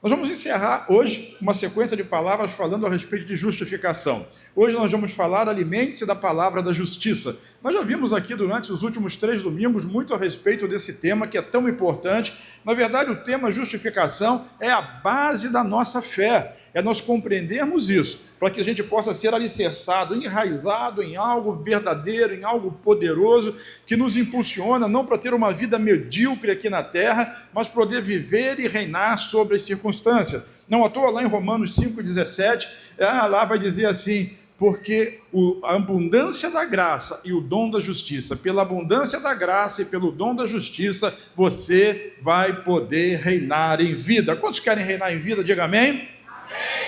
Nós vamos encerrar hoje uma sequência de palavras falando a respeito de justificação. Hoje nós vamos falar, alimente-se da palavra da justiça. Nós já vimos aqui durante os últimos 3 domingos muito a respeito desse tema que é tão importante. Na verdade, o tema justificação é a base da nossa fé. É nós compreendermos isso, para que a gente possa ser alicerçado, enraizado em algo verdadeiro, em algo poderoso, que nos impulsiona não para ter uma vida medíocre aqui na terra, mas poder viver e reinar sobre as circunstâncias. Não à toa, lá em Romanos 5,17, lá vai dizer assim: porque a abundância da graça e o dom da justiça, pela abundância da graça e pelo dom da justiça, você vai poder reinar em vida. Quantos querem reinar em vida? Diga amém.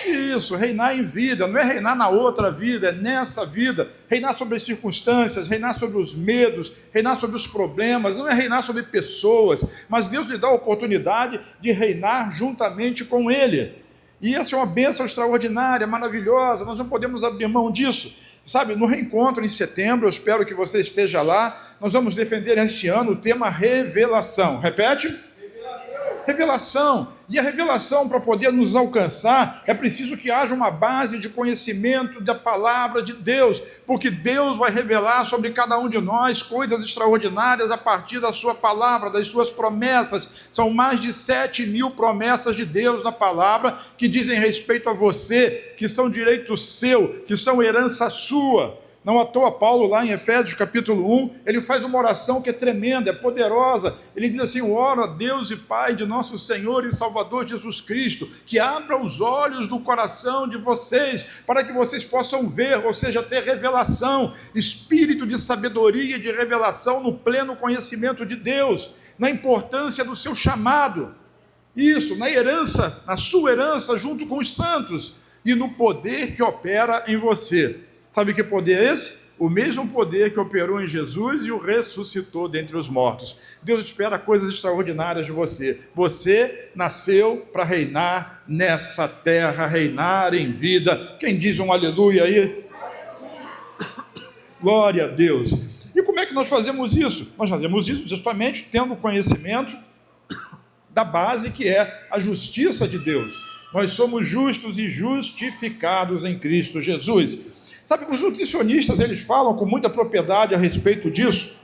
Isso, reinar em vida, não é reinar na outra vida, é nessa vida, reinar sobre as circunstâncias, reinar sobre os medos, reinar sobre os problemas, não é reinar sobre pessoas, mas Deus lhe dá a oportunidade de reinar juntamente com Ele, e essa é uma bênção extraordinária, maravilhosa, nós não podemos abrir mão disso, sabe, no reencontro em setembro, eu espero que você esteja lá, nós vamos defender esse ano o tema revelação, repete? Revelação, e a revelação para poder nos alcançar, é preciso que haja uma base de conhecimento da palavra de Deus, porque Deus vai revelar sobre cada um de nós coisas extraordinárias a partir da sua palavra, das suas promessas. São mais de 7.000 promessas de Deus na palavra, que dizem respeito a você, que são direito seu, que são herança sua. Não à toa, Paulo, lá em Efésios capítulo 1, ele faz uma oração que é tremenda, é poderosa. Ele diz assim: oro a Deus e Pai de nosso Senhor e Salvador Jesus Cristo, que abra os olhos do coração de vocês, para que vocês possam ver, ou seja, ter revelação, espírito de sabedoria e de revelação no pleno conhecimento de Deus, na importância do seu chamado, isso, na herança, na sua herança junto com os santos, e no poder que opera em você. Sabe que poder é esse? O mesmo poder que operou em Jesus e o ressuscitou dentre os mortos. Deus espera coisas extraordinárias de você. Você nasceu para reinar nessa terra, reinar em vida. Quem diz um aleluia aí? Glória a Deus. E como é que nós fazemos isso? Nós fazemos isso justamente tendo conhecimento da base que é a justiça de Deus. Nós somos justos e justificados em Cristo Jesus. Sabe, os nutricionistas, eles falam com muita propriedade a respeito disso,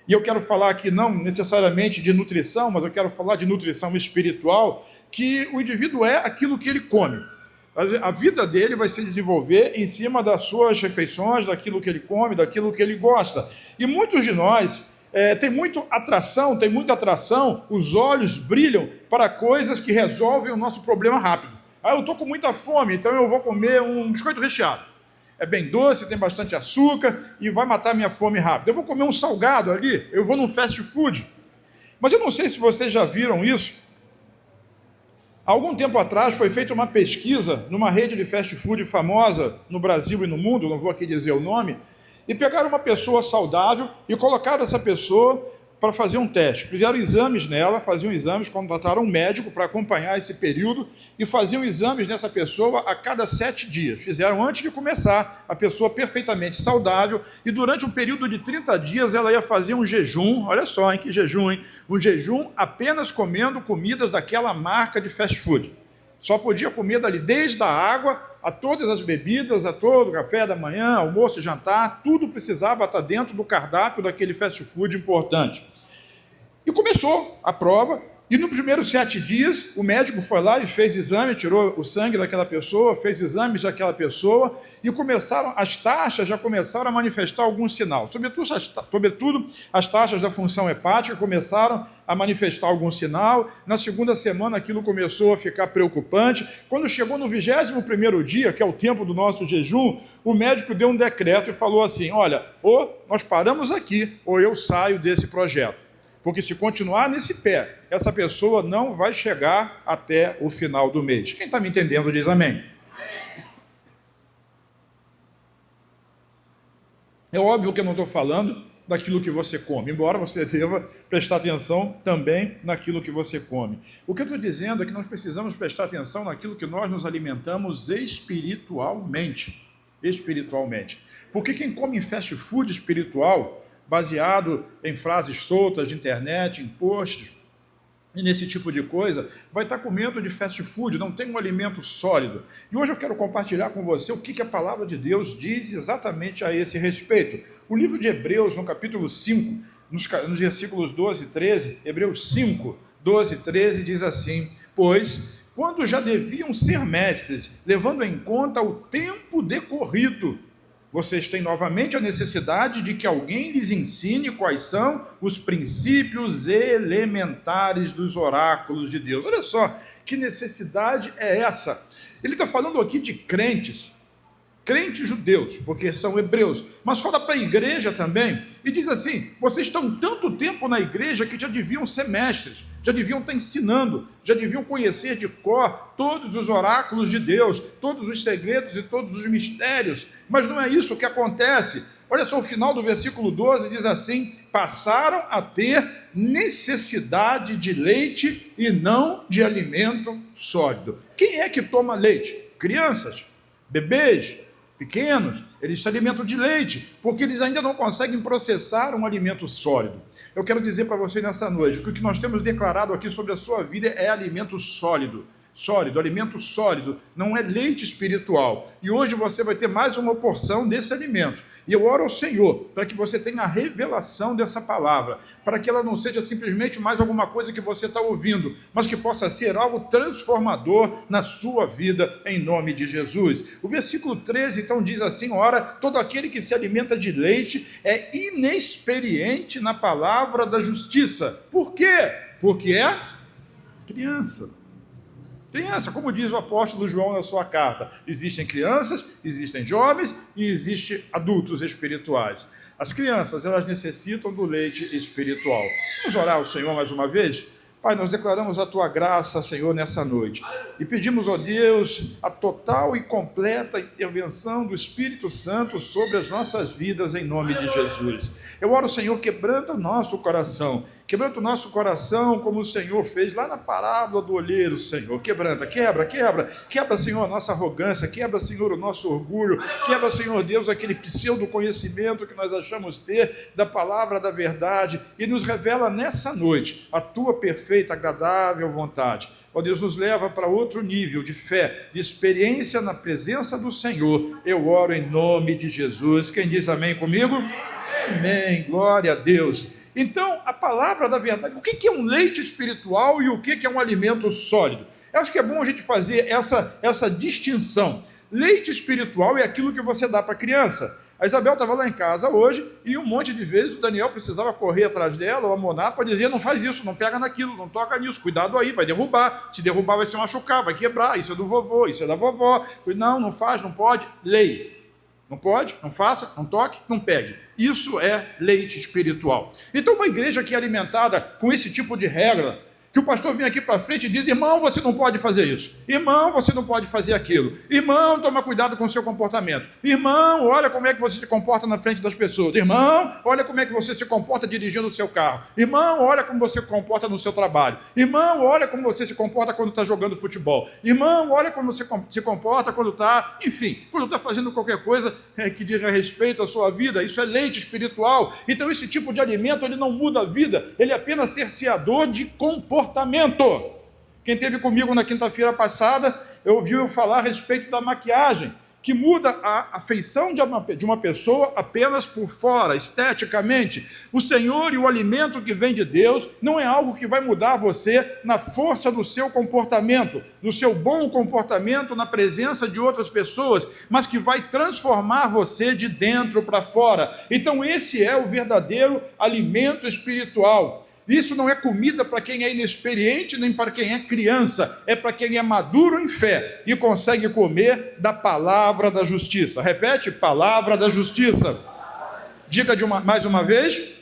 e eu quero falar aqui não necessariamente de nutrição, mas eu quero falar de nutrição espiritual, que o indivíduo é aquilo que ele come. A vida dele vai se desenvolver em cima das suas refeições, daquilo que ele come, daquilo que ele gosta. E muitos de nós tem muita atração, os olhos brilham para coisas que resolvem o nosso problema rápido. Eu estou com muita fome, então eu vou comer um biscoito recheado. É bem doce, tem bastante açúcar e vai matar minha fome rápido. Eu vou comer um salgado ali, eu vou num fast food. Mas eu não sei se vocês já viram isso. Há algum tempo atrás foi feita uma pesquisa numa rede de fast food famosa no Brasil e no mundo, não vou aqui dizer o nome, e pegaram uma pessoa saudável e colocaram essa pessoa para fazer um teste. Fizeram exames nela, faziam exames, contrataram um médico para acompanhar esse período e faziam exames nessa pessoa a cada 7 dias. Fizeram antes de começar, a pessoa perfeitamente saudável, e durante um período de 30 dias ela ia fazer um jejum, olha só, hein, que jejum, hein? Um jejum apenas comendo comidas daquela marca de fast food. Só podia comer dali desde a água a todas as bebidas, a todo o café da manhã, almoço e jantar, tudo precisava estar dentro do cardápio daquele fast food importante. E começou a prova, e nos primeiros 7 dias, o médico foi lá e fez exame, tirou o sangue daquela pessoa, fez exames daquela pessoa, e as taxas já começaram a manifestar algum sinal. Sobretudo, as taxas da função hepática começaram a manifestar algum sinal. Na segunda semana, aquilo começou a ficar preocupante. Quando chegou no 21º dia, que é o tempo do nosso jejum, o médico deu um decreto e falou assim: olha, ou nós paramos aqui, ou eu saio desse projeto. Porque se continuar nesse pé, essa pessoa não vai chegar até o final do mês. Quem está me entendendo diz amém. É óbvio que eu não estou falando daquilo que você come, embora você deva prestar atenção também naquilo que você come. O que eu estou dizendo é que nós precisamos prestar atenção naquilo que nós nos alimentamos espiritualmente. Porque quem come em fast food espiritual, baseado em frases soltas de internet, em posts, e nesse tipo de coisa, vai estar comendo de fast food, não tem um alimento sólido. E hoje eu quero compartilhar com você o que a palavra de Deus diz exatamente a esse respeito. O livro de Hebreus, no capítulo 5, nos versículos 12 e 13, Hebreus 5, 12 e 13, diz assim: pois, quando já deviam ser mestres, levando em conta o tempo decorrido, vocês têm novamente a necessidade de que alguém lhes ensine quais são os princípios elementares dos oráculos de Deus. Olha só, que necessidade é essa? Ele está falando aqui de crentes judeus, porque são hebreus, mas fala para a igreja também, e diz assim: vocês estão tanto tempo na igreja que já deviam ser mestres, já deviam estar ensinando, já deviam conhecer de cor todos os oráculos de Deus, todos os segredos e todos os mistérios, mas não é isso que acontece. Olha só, o final do versículo 12 diz assim: passaram a ter necessidade de leite e não de alimento sólido. Quem é que toma leite? Crianças, bebês, pequenos, eles se alimentam de leite, porque eles ainda não conseguem processar um alimento sólido. Eu quero dizer para você nessa noite que o que nós temos declarado aqui sobre a sua vida é alimento sólido. Alimento sólido, não é leite espiritual. E hoje você vai ter mais uma porção desse alimento. E eu oro ao Senhor para que você tenha a revelação dessa palavra, para que ela não seja simplesmente mais alguma coisa que você está ouvindo, mas que possa ser algo transformador na sua vida, em nome de Jesus. O versículo 13 então diz assim: ora, todo aquele que se alimenta de leite é inexperiente na palavra da justiça. Por quê? Porque é criança. Criança, como diz o apóstolo João na sua carta, existem crianças, existem jovens e existem adultos espirituais. As crianças, elas necessitam do leite espiritual. Vamos orar ao Senhor mais uma vez? Pai, nós declaramos a Tua graça, Senhor, nessa noite. E pedimos, ó Deus, a total e completa intervenção do Espírito Santo sobre as nossas vidas, em nome de Jesus. Eu oro, Senhor, quebranta o nosso coração. Quebranta o nosso coração como o Senhor fez lá na parábola do olheiro, Senhor. Quebranta, quebra, Senhor, a nossa arrogância, quebra, Senhor, o nosso orgulho, quebra, Senhor Deus, aquele pseudo-conhecimento que nós achamos ter da palavra da verdade e nos revela nessa noite a Tua perfeita, agradável vontade. Ó Deus, nos leva para outro nível de fé, de experiência na presença do Senhor. Eu oro em nome de Jesus. Quem diz amém comigo? Amém. Glória a Deus. Então, a palavra da verdade, o que é um leite espiritual e o que é um alimento sólido? Eu acho que é bom a gente fazer essa distinção. Leite espiritual é aquilo que você dá para a criança. A Isabel estava lá em casa hoje e um monte de vezes o Daniel precisava correr atrás dela, ou a Moná, para dizer: não faz isso, não pega naquilo, não toca nisso, cuidado aí, vai derrubar. Se derrubar vai se machucar, vai quebrar, isso é do vovô, isso é da vovó. Não faz, não pode. Lei. Não pode, não faça, não toque, não pegue. Isso é leite espiritual. Então, uma igreja que é alimentada com esse tipo de regra, que o pastor vem aqui para frente e diz: irmão, você não pode fazer isso. Irmão, você não pode fazer aquilo. Irmão, toma cuidado com o seu comportamento. Irmão, olha como é que você se comporta na frente das pessoas. Irmão, olha como é que você se comporta dirigindo o seu carro. Irmão, olha como você se comporta no seu trabalho. Irmão, olha como você se comporta quando está jogando futebol. Irmão, olha como você se comporta quando está, enfim, quando está fazendo qualquer coisa que diga respeito à sua vida. Isso é leite espiritual. Então, esse tipo de alimento, ele não muda a vida, ele é apenas cerceador de comportamento. Quem esteve comigo na quinta-feira passada, ouviu eu falar a respeito da maquiagem, que muda a feição de uma pessoa apenas por fora, esteticamente. O Senhor e o alimento que vem de Deus não é algo que vai mudar você na força do seu comportamento, do seu bom comportamento na presença de outras pessoas, mas que vai transformar você de dentro para fora. Então esse é o verdadeiro alimento espiritual. Isso não é comida para quem é inexperiente, nem para quem é criança. É para quem é maduro em fé e consegue comer da palavra da justiça. Repete: palavra da justiça. Diga mais uma vez.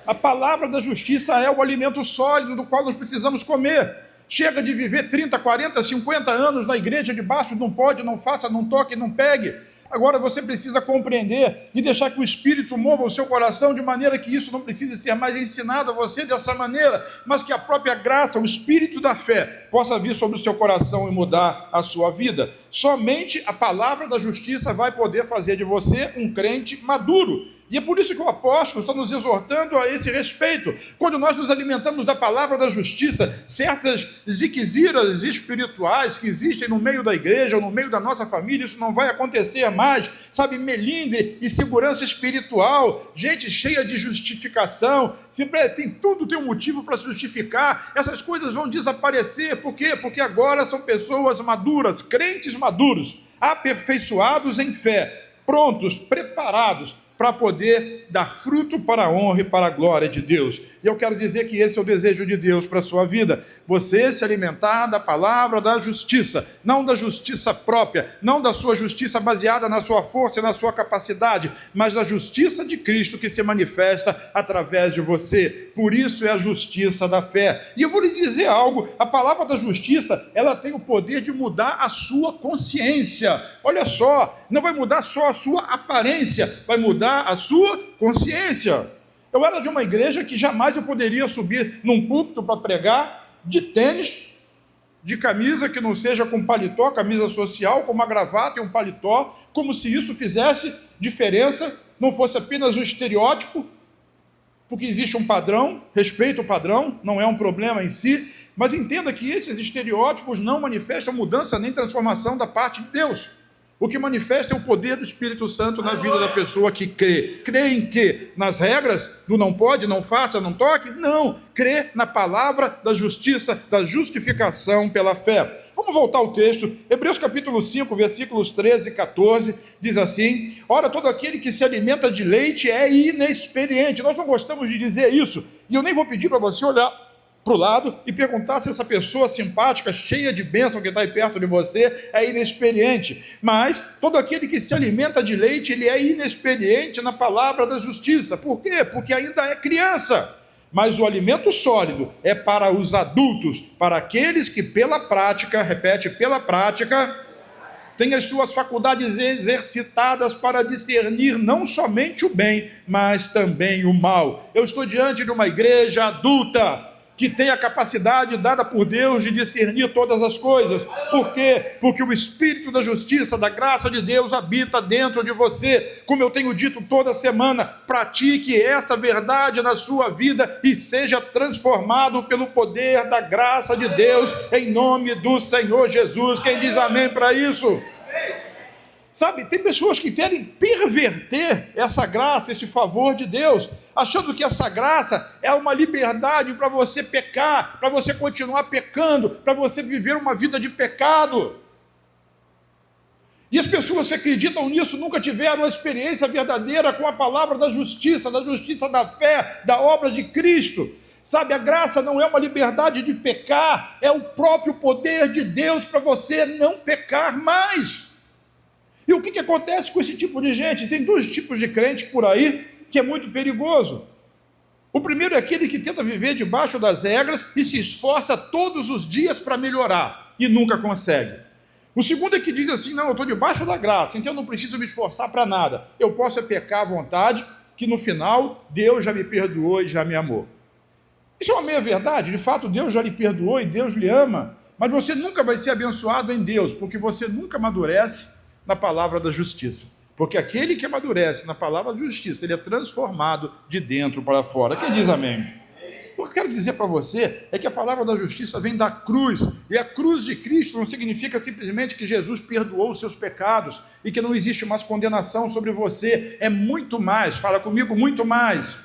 A palavra da justiça é o alimento sólido do qual nós precisamos comer. Chega de viver 30, 40, 50 anos na igreja debaixo, não pode, não faça, não toque, não pegue. Agora você precisa compreender e deixar que o Espírito mova o seu coração de maneira que isso não precise ser mais ensinado a você dessa maneira, mas que a própria graça, o Espírito da fé, possa vir sobre o seu coração e mudar a sua vida. Somente a palavra da justiça vai poder fazer de você um crente maduro, E é por isso que o apóstolo está nos exortando a esse respeito. Quando nós nos alimentamos da palavra da justiça, certas ziqueziras espirituais que existem no meio da igreja, ou no meio da nossa família, isso não vai acontecer mais, sabe, melindre e segurança espiritual, gente cheia de justificação, sempre tem um motivo para justificar, essas coisas vão desaparecer. Por quê? Porque agora são pessoas maduras, crentes maduros, aperfeiçoados em fé, prontos, preparados para poder dar fruto para a honra e para a glória de Deus. E eu quero dizer que esse é o desejo de Deus para a sua vida. Você se alimentar da palavra da justiça, não da justiça própria, não da sua justiça baseada na sua força e na sua capacidade, mas da justiça de Cristo que se manifesta através de você. Por isso é a justiça da fé. E eu vou lhe dizer algo, a palavra da justiça, ela tem o poder de mudar a sua consciência. Olha só, não vai mudar só a sua aparência, vai mudar a sua consciência. Eu era de uma igreja que jamais eu poderia subir num púlpito para pregar de tênis, de camisa que não seja com paletó, camisa social, com uma gravata e um paletó, como se isso fizesse diferença, não fosse apenas um estereótipo, porque existe um padrão, respeito o padrão, não é um problema em si, mas entenda que esses estereótipos não manifestam mudança nem transformação da parte de Deus. O que manifesta é o poder do Espírito Santo na vida da pessoa que crê. Crê em quê? Nas regras do não pode, não faça, não toque? Não. Crê na palavra da justiça, da justificação pela fé. Vamos voltar ao texto. Hebreus capítulo 5, versículos 13 e 14, diz assim: ora, todo aquele que se alimenta de leite é inexperiente. Nós não gostamos de dizer isso. E eu nem vou pedir para você olhar para o lado e perguntar se essa pessoa simpática, cheia de bênção que está aí perto de você, é inexperiente. Mas todo aquele que se alimenta de leite, ele é inexperiente na palavra da justiça. Por quê? Porque ainda é criança. Mas o alimento sólido é para os adultos, para aqueles que pela prática, repete, pela prática, têm as suas faculdades exercitadas para discernir não somente o bem, mas também o mal. Eu estou diante de uma igreja adulta, que tem a capacidade dada por Deus de discernir todas as coisas. Por quê? Porque o Espírito da justiça, da graça de Deus habita dentro de você. Como eu tenho dito toda semana, pratique essa verdade na sua vida e seja transformado pelo poder da graça de Deus, em nome do Senhor Jesus. Quem diz amém para isso? Sabe, tem pessoas que querem perverter essa graça, esse favor de Deus, achando que essa graça é uma liberdade para você pecar, para você continuar pecando, para você viver uma vida de pecado. E as pessoas que acreditam nisso nunca tiveram a experiência verdadeira com a palavra da justiça da fé, da obra de Cristo. Sabe, a graça não é uma liberdade de pecar, é o próprio poder de Deus para você não pecar mais. E o que acontece com esse tipo de gente? Tem dois tipos de crentes por aí que é muito perigoso. O primeiro é aquele que tenta viver debaixo das regras e se esforça todos os dias para melhorar e nunca consegue. O segundo é que diz assim: não, eu estou debaixo da graça, então eu não preciso me esforçar para nada. Eu posso pecar à vontade, que no final Deus já me perdoou e já me amou. Isso é uma meia-verdade. De fato, Deus já lhe perdoou e Deus lhe ama, mas você nunca vai ser abençoado em Deus, porque você nunca amadurece na palavra da justiça. Porque aquele que amadurece na palavra da justiça, ele é transformado de dentro para fora. Quem diz amém? O que eu quero dizer para você é que a palavra da justiça vem da cruz, e a cruz de Cristo não significa simplesmente que Jesus perdoou os seus pecados e que não existe mais condenação sobre você. É muito mais, fala comigo, muito mais.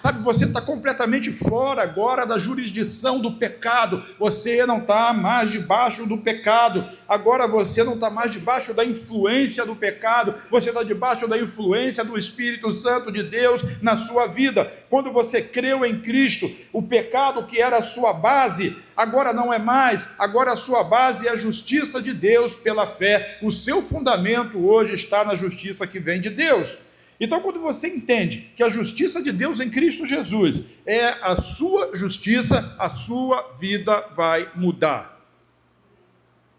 Sabe, você está completamente fora agora da jurisdição do pecado, você não está mais debaixo do pecado, agora você não está mais debaixo da influência do pecado, você está debaixo da influência do Espírito Santo de Deus na sua vida. Quando você creu em Cristo, o pecado que era a sua base, agora não é mais, agora a sua base é a justiça de Deus pela fé, o seu fundamento hoje está na justiça que vem de Deus. Então, quando você entende que a justiça de Deus em Cristo Jesus é a sua justiça, a sua vida vai mudar.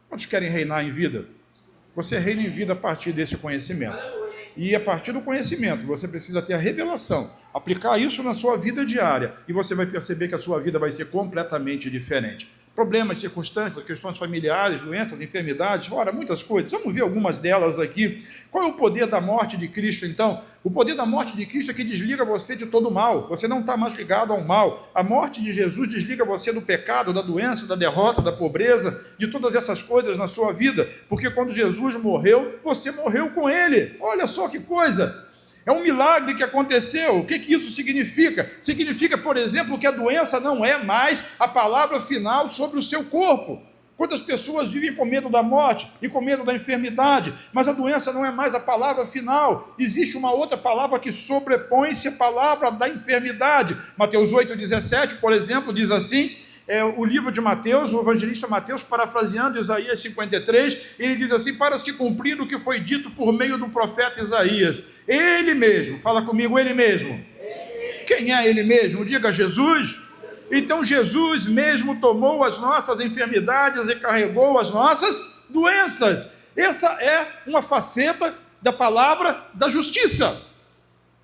Quantos querem reinar em vida? Você reina em vida a partir desse conhecimento. E a partir do conhecimento, você precisa ter a revelação, aplicar isso na sua vida diária, e você vai perceber que a sua vida vai ser completamente diferente. problemas, circunstâncias, questões familiares, doenças, enfermidades, ora, muitas coisas. Vamos ver algumas delas aqui. Qual é o poder da morte de Cristo, então? O poder da morte de Cristo é que desliga você de todo o mal. Você não está mais ligado ao mal. A morte de Jesus desliga você do pecado, da doença, da derrota, da pobreza, de todas essas coisas na sua vida. Porque quando Jesus morreu, você morreu com ele. Olha só que coisa! É um milagre que aconteceu. O que isso significa? Significa, por exemplo, que a doença não é mais a palavra final sobre o seu corpo. Quantas pessoas vivem com medo da morte e com medo da enfermidade, mas a doença não é mais a palavra final. Existe uma outra palavra que sobrepõe-se à palavra da enfermidade. Mateus 8,17, por exemplo, diz assim, o livro de Mateus, o evangelista Mateus, parafraseando Isaías 53, ele diz assim, para se cumprir o que foi dito por meio do profeta Isaías. Ele mesmo, fala comigo, ele mesmo. Quem é ele mesmo? Diga Jesus. Então Jesus mesmo tomou as nossas enfermidades e carregou as nossas doenças. Essa é uma faceta da palavra da justiça.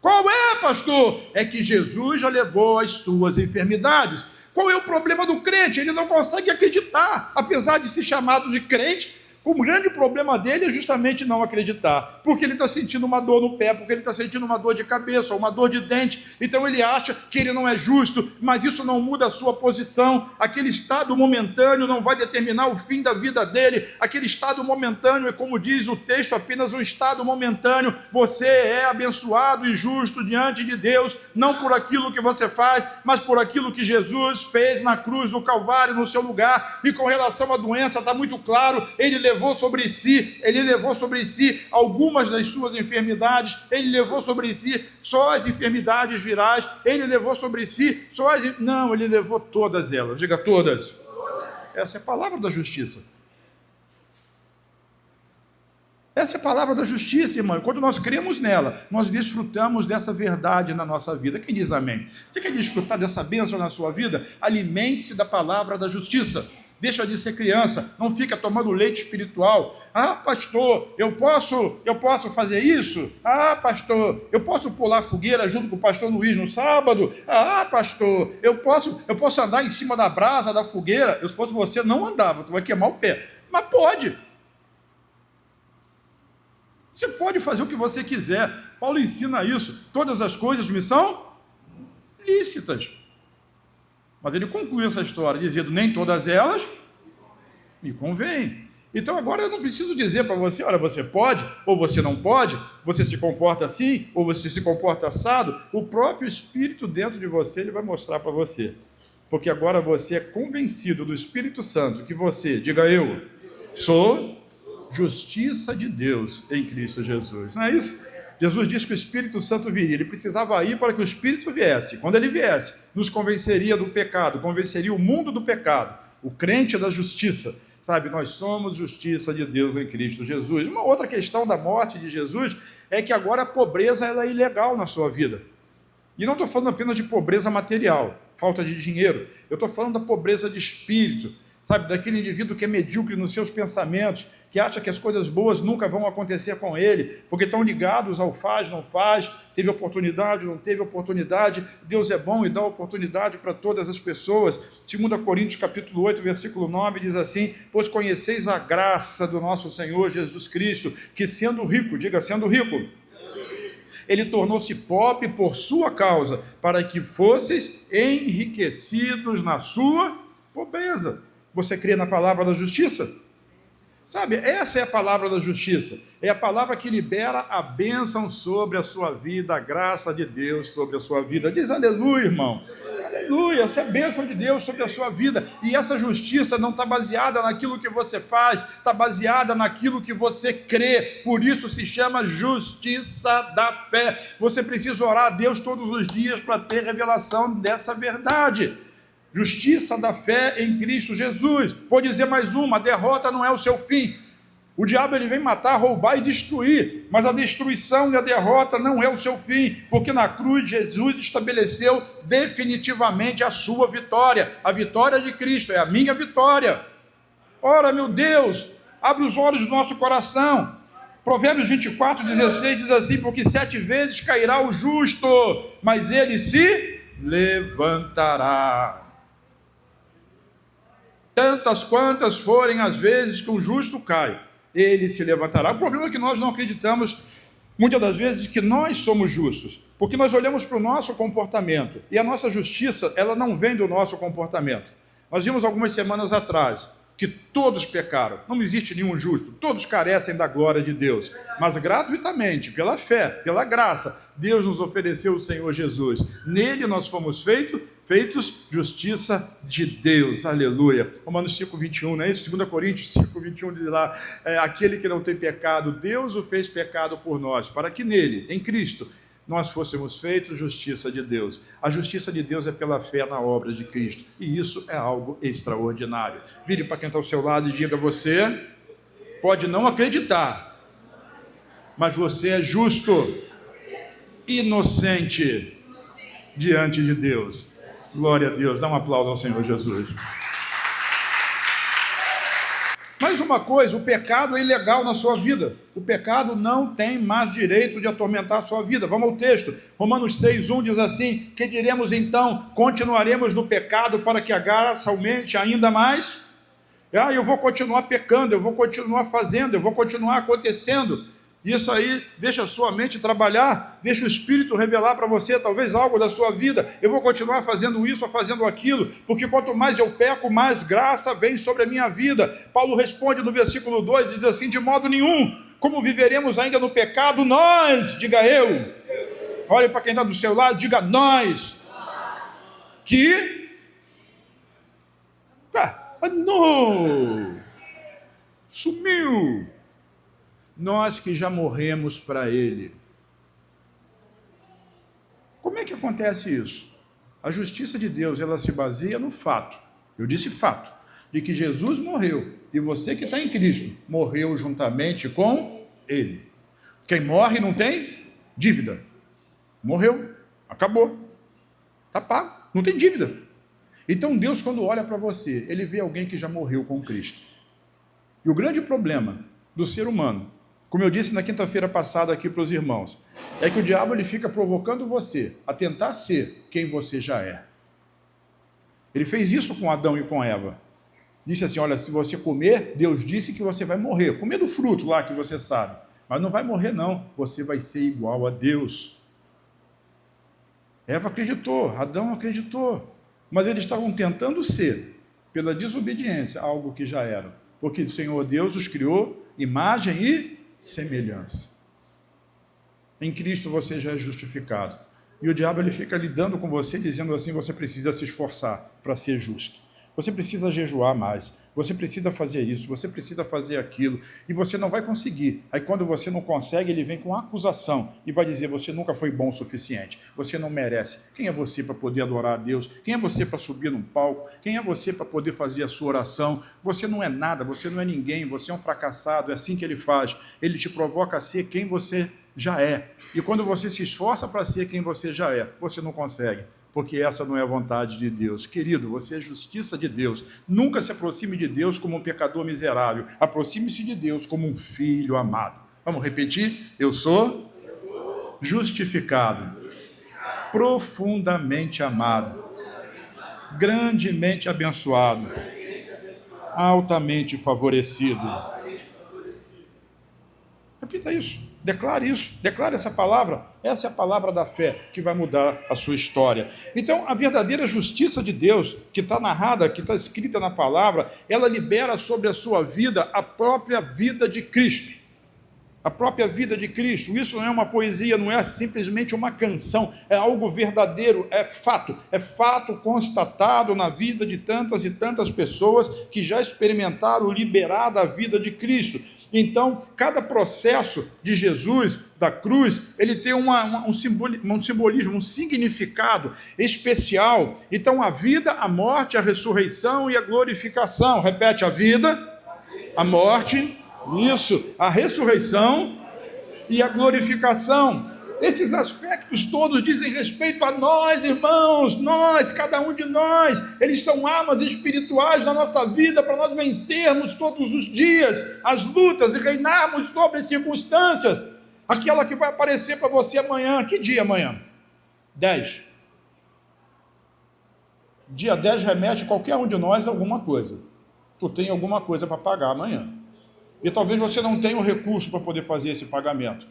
Qual é, pastor? É que Jesus já levou as suas enfermidades. Qual é o problema do crente? Ele não consegue acreditar, apesar de ser chamado de crente. O grande problema dele é justamente não acreditar, porque ele está sentindo uma dor no pé, porque ele está sentindo uma dor de cabeça, uma dor de dente, então ele acha que ele não é justo, mas isso não muda a sua posição. Aquele estado momentâneo não vai determinar o fim da vida dele. Aquele estado momentâneo é, como diz o texto, apenas um estado momentâneo. Você é abençoado e justo diante de Deus, não por aquilo que você faz, mas por aquilo que Jesus fez na cruz do Calvário, no seu lugar. E com relação à doença, está muito claro, ele levou sobre si algumas das suas enfermidades, ele levou sobre si só as enfermidades virais, ele levou sobre si só as... Não, ele levou todas elas, diga todas. Essa é a palavra da justiça. Essa é a palavra da justiça, irmão. Quando nós cremos nela, nós desfrutamos dessa verdade na nossa vida. Quem diz amém? Você quer desfrutar dessa bênção na sua vida? Alimente-se da palavra da justiça. Deixa de ser criança, não fica tomando leite espiritual. Ah, pastor, eu posso fazer isso? Ah, pastor, eu posso pular fogueira junto com o pastor Luiz no sábado? Ah, pastor, eu posso andar em cima da brasa da fogueira? Se fosse você, não andava, tu vai queimar o pé. Mas pode. Você pode fazer o que você quiser. Paulo ensina isso. Todas as coisas me são lícitas. Mas ele conclui essa história dizendo, nem todas elas me convêm. Então agora eu não preciso dizer para você, olha, você pode ou você não pode, você se comporta assim ou você se comporta assado. O próprio Espírito dentro de você, ele vai mostrar para você. Porque agora você é convencido do Espírito Santo que você, diga eu, sou justiça de Deus em Cristo Jesus. Não é isso? Jesus disse que o Espírito Santo viria, ele precisava ir para que o Espírito viesse. Quando ele viesse, nos convenceria do pecado, convenceria o mundo do pecado, o crente da justiça. Sabe, nós somos justiça de Deus em Cristo Jesus. Uma outra questão da morte de Jesus é que agora a pobreza ela é ilegal na sua vida. E não estou falando apenas de pobreza material, falta de dinheiro. Eu estou falando da pobreza de espírito. Sabe, daquele indivíduo que é medíocre nos seus pensamentos, que acha que as coisas boas nunca vão acontecer com ele, porque estão ligados ao faz, não faz, teve oportunidade, não teve oportunidade. Deus é bom e dá oportunidade para todas as pessoas. 2 Coríntios capítulo 8, versículo 9, diz assim, pois conheceis a graça do nosso Senhor Jesus Cristo, que sendo rico, diga sendo rico, ele tornou-se pobre por sua causa, para que fosseis enriquecidos na sua pobreza. Você crê na palavra da justiça? Sabe, essa é a palavra da justiça. É a palavra que libera a bênção sobre a sua vida, a graça de Deus sobre a sua vida. Diz aleluia, irmão. Aleluia, essa é a bênção de Deus sobre a sua vida. E essa justiça não está baseada naquilo que você faz, está baseada naquilo que você crê. Por isso se chama justiça da fé. Você precisa orar a Deus todos os dias para ter revelação dessa verdade. Justiça da fé em Cristo Jesus. Vou dizer mais uma, a derrota não é o seu fim. O diabo ele vem matar, roubar e destruir, mas a destruição e a derrota não é o seu fim, porque na cruz Jesus estabeleceu definitivamente a sua vitória. A vitória de Cristo é a minha vitória. Ora, meu Deus, abre os olhos do nosso coração. Provérbios 24:16 diz assim, porque 7 vezes cairá o justo, mas ele se levantará. Tantas quantas forem as vezes que um justo cai, ele se levantará. O problema é que nós não acreditamos, muitas das vezes, que nós somos justos, porque nós olhamos para o nosso comportamento, e a nossa justiça, ela não vem do nosso comportamento. Nós vimos algumas semanas atrás que todos pecaram, não existe nenhum justo, todos carecem da glória de Deus, mas gratuitamente, pela fé, pela graça, Deus nos ofereceu o Senhor Jesus. Nele nós fomos feitos justiça de Deus, aleluia. Romanos 5:21, não é isso? 2 Coríntios 5:21 diz lá, aquele que não tem pecado, Deus o fez pecado por nós, para que nele, em Cristo, nós fôssemos feitos justiça de Deus. A justiça de Deus é pela fé na obra de Cristo, e isso é algo extraordinário. Vire para quem está ao seu lado e diga: você pode não acreditar, mas você é justo, inocente diante de Deus. Glória a Deus, dá um aplauso ao Senhor Jesus. Mais uma coisa, o pecado é ilegal na sua vida. O pecado não tem mais direito de atormentar a sua vida. Vamos ao texto. Romanos 6:1 diz assim: que diremos então? Continuaremos no pecado para que a graça aumente ainda mais? Eu vou continuar pecando, eu vou continuar fazendo, eu vou continuar acontecendo. Isso aí deixa a sua mente trabalhar, deixa o Espírito revelar para você talvez algo da sua vida. Eu vou continuar fazendo isso ou fazendo aquilo, porque quanto mais eu peco, mais graça vem sobre a minha vida. Paulo responde no versículo 2 e diz assim: de modo nenhum, como viveremos ainda no pecado, nós, diga eu. Olhe para quem está do seu lado, diga nós. Não, sumiu. Nós que já morremos para ele. Como é que acontece isso? A justiça de Deus, ela se baseia no fato, eu disse fato, de que Jesus morreu, e você que está em Cristo, morreu juntamente com ele. Quem morre não tem dívida. Morreu, acabou, está pago, não tem dívida. Então Deus, quando olha para você, ele vê alguém que já morreu com Cristo. E o grande problema do ser humano, como eu disse na quinta-feira passada aqui para os irmãos, é que o diabo ele fica provocando você a tentar ser quem você já é. Ele fez isso com Adão e com Eva. Disse assim: olha, se você comer, Deus disse que você vai morrer. Comer do fruto lá que você sabe. Mas não vai morrer não, você vai ser igual a Deus. Eva acreditou, Adão acreditou. Mas eles estavam tentando ser, pela desobediência, algo que já eram. Porque o Senhor Deus os criou imagem e semelhança. Em Cristo você já é justificado. E o diabo ele fica lidando com você, dizendo assim: você precisa se esforçar para ser justo. Você precisa jejuar mais. Você precisa fazer isso, você precisa fazer aquilo. E você não vai conseguir. Aí quando você não consegue, ele vem com acusação e vai dizer: você nunca foi bom o suficiente. Você não merece. Quem é você para poder adorar a Deus? Quem é você para subir num palco? Quem é você para poder fazer a sua oração? Você não é nada, você não é ninguém, você é um fracassado. É assim que ele faz. Ele te provoca a ser quem você já é. E quando você se esforça para ser quem você já é, você não consegue. Porque essa não é a vontade de Deus. Querido, você é justiça de Deus. Nunca se aproxime de Deus como um pecador miserável. Aproxime-se de Deus como um filho amado. Vamos repetir? Eu sou justificado, profundamente amado, grandemente abençoado, altamente favorecido. Repita isso. Declare isso, declare essa palavra. Essa é a palavra da fé que vai mudar a sua história. Então, a verdadeira justiça de Deus, que está narrada, que está escrita na palavra, ela libera sobre a sua vida a própria vida de Cristo. A própria vida de Cristo. Isso não é uma poesia, não é simplesmente uma canção, é algo verdadeiro, é fato constatado na vida de tantas e tantas pessoas que já experimentaram liberar da vida de Cristo. Então, cada processo de Jesus, da cruz, ele tem um simbolismo, um significado especial. Então, a vida, a morte, a ressurreição e a glorificação. Repete: a vida, a morte, isso, a ressurreição e a glorificação. Esses aspectos todos dizem respeito a nós, irmãos, nós, cada um de nós. Eles são armas espirituais na nossa vida para nós vencermos todos os dias as lutas e reinarmos sobre as circunstâncias. Aquela que vai aparecer para você amanhã. Que dia amanhã? 10. Dia 10 remete a qualquer um de nós a alguma coisa. tu tem alguma coisa para pagar amanhã. E talvez você não tenha o recurso para poder fazer esse pagamento.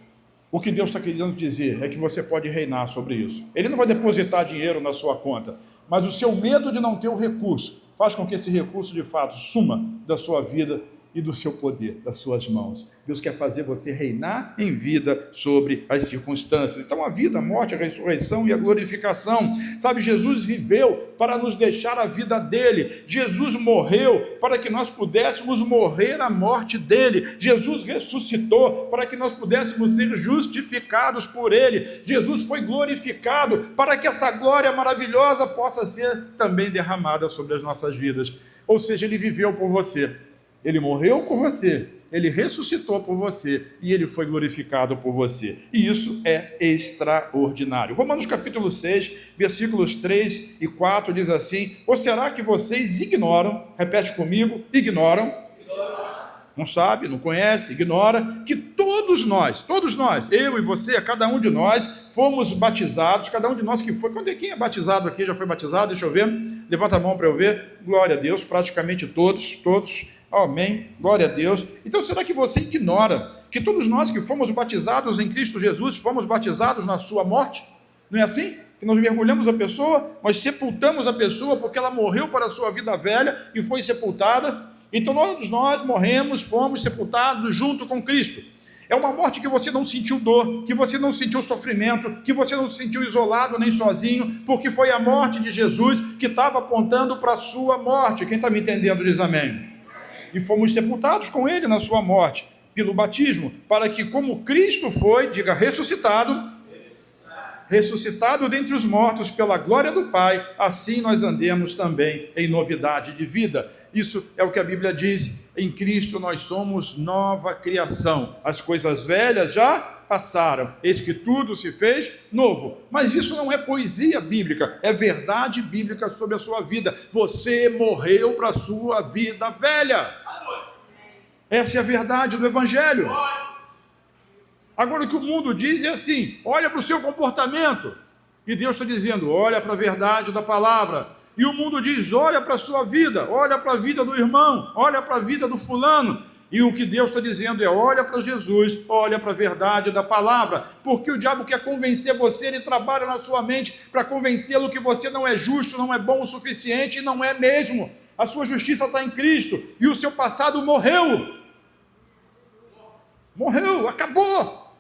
O que Deus está querendo dizer é que você pode reinar sobre isso. Ele não vai depositar dinheiro na sua conta, mas o seu medo de não ter o recurso faz com que esse recurso, de fato, suma da sua vida e do seu poder, das suas mãos. Deus quer fazer você reinar em vida sobre as circunstâncias. Então, a vida, a morte, a ressurreição e a glorificação. Sabe, Jesus viveu para nos deixar a vida dele. Jesus morreu para que nós pudéssemos morrer a morte dele. Jesus ressuscitou para que nós pudéssemos ser justificados por ele. Jesus foi glorificado para que essa glória maravilhosa possa ser também derramada sobre as nossas vidas. Ou seja, ele viveu por você. Ele morreu por você, ele ressuscitou por você e ele foi glorificado por você. E isso é extraordinário. Romanos capítulo 6, versículos 3 e 4 diz assim: ou será que vocês ignoram, repete comigo, ignoram, não sabe, não conhece, ignora, que todos nós, eu e você, cada um de nós, fomos batizados, cada um de nós que foi, quem é batizado aqui, já foi batizado, deixa eu ver, levanta a mão para eu ver, glória a Deus, praticamente todos, amém, glória a Deus. Então será que você ignora que todos nós que fomos batizados em Cristo Jesus, fomos batizados na sua morte? Não é assim? Que nós mergulhamos a pessoa, nós sepultamos a pessoa porque ela morreu para a sua vida velha e foi sepultada. Então todos nós morremos, fomos sepultados junto com Cristo. É uma morte que você não sentiu dor, que você não sentiu sofrimento, que você não se sentiu isolado nem sozinho, porque foi a morte de Jesus que estava apontando para a sua morte. Quem está me entendendo diz amém. E fomos sepultados com ele na sua morte, pelo batismo, para que como Cristo foi, diga ressuscitado dentre os mortos pela glória do Pai, assim nós andemos também em novidade de vida. Isso é o que a Bíblia diz, em Cristo nós somos nova criação, as coisas velhas já passaram, eis que tudo se fez novo. Mas isso não é poesia bíblica, é verdade bíblica sobre a sua vida. Você morreu para a sua vida velha. Essa é a verdade do Evangelho. Agora o que o mundo diz é assim: olha para o seu comportamento. E Deus está dizendo: olha para a verdade da palavra. E o mundo diz: olha para a sua vida, olha para a vida do irmão, olha para a vida do fulano. E o que Deus está dizendo é: olha para Jesus, olha para a verdade da palavra. Porque o diabo quer convencer você, ele trabalha na sua mente para convencê-lo que você não é justo, não é bom o suficiente, e não é mesmo. A sua justiça está em Cristo, e o seu passado morreu. Morreu, acabou.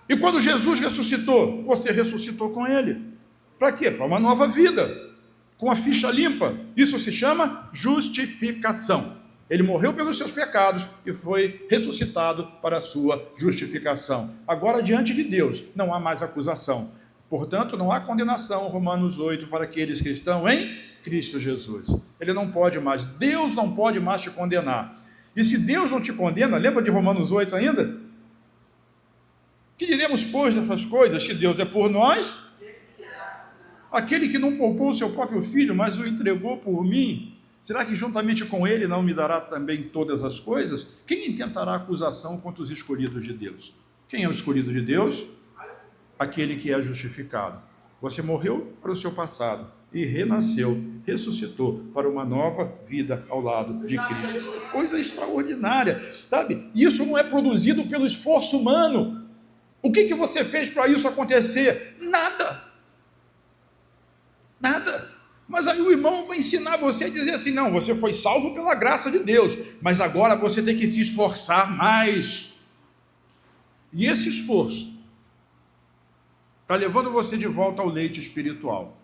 E quando Jesus ressuscitou, você ressuscitou com ele. Para quê? Para uma nova vida, com a ficha limpa. Isso se chama justificação. Ele morreu pelos seus pecados e foi ressuscitado para a sua justificação. Agora, diante de Deus, não há mais acusação. Portanto, não há condenação, Romanos 8, para aqueles que estão em Cristo Jesus. Ele não pode mais, Deus não pode mais te condenar. E se Deus não te condena, lembra de Romanos 8 ainda? Que diremos, pois, dessas coisas? Se Deus é por nós, aquele que não poupou o seu próprio filho, mas o entregou por mim, será que juntamente com ele não me dará também todas as coisas? Quem intentará acusação contra os escolhidos de Deus? Quem é o escolhido de Deus? Aquele que é justificado. Você morreu para o seu passado e renasceu, ressuscitou para uma nova vida ao lado de Cristo. Isso é coisa extraordinária, sabe? Isso não é produzido pelo esforço humano. O que você fez para isso acontecer? Nada. Mas aí o irmão vai ensinar você a dizer assim: não, você foi salvo pela graça de Deus, mas agora você tem que se esforçar mais. E esse esforço está levando você de volta ao leite espiritual.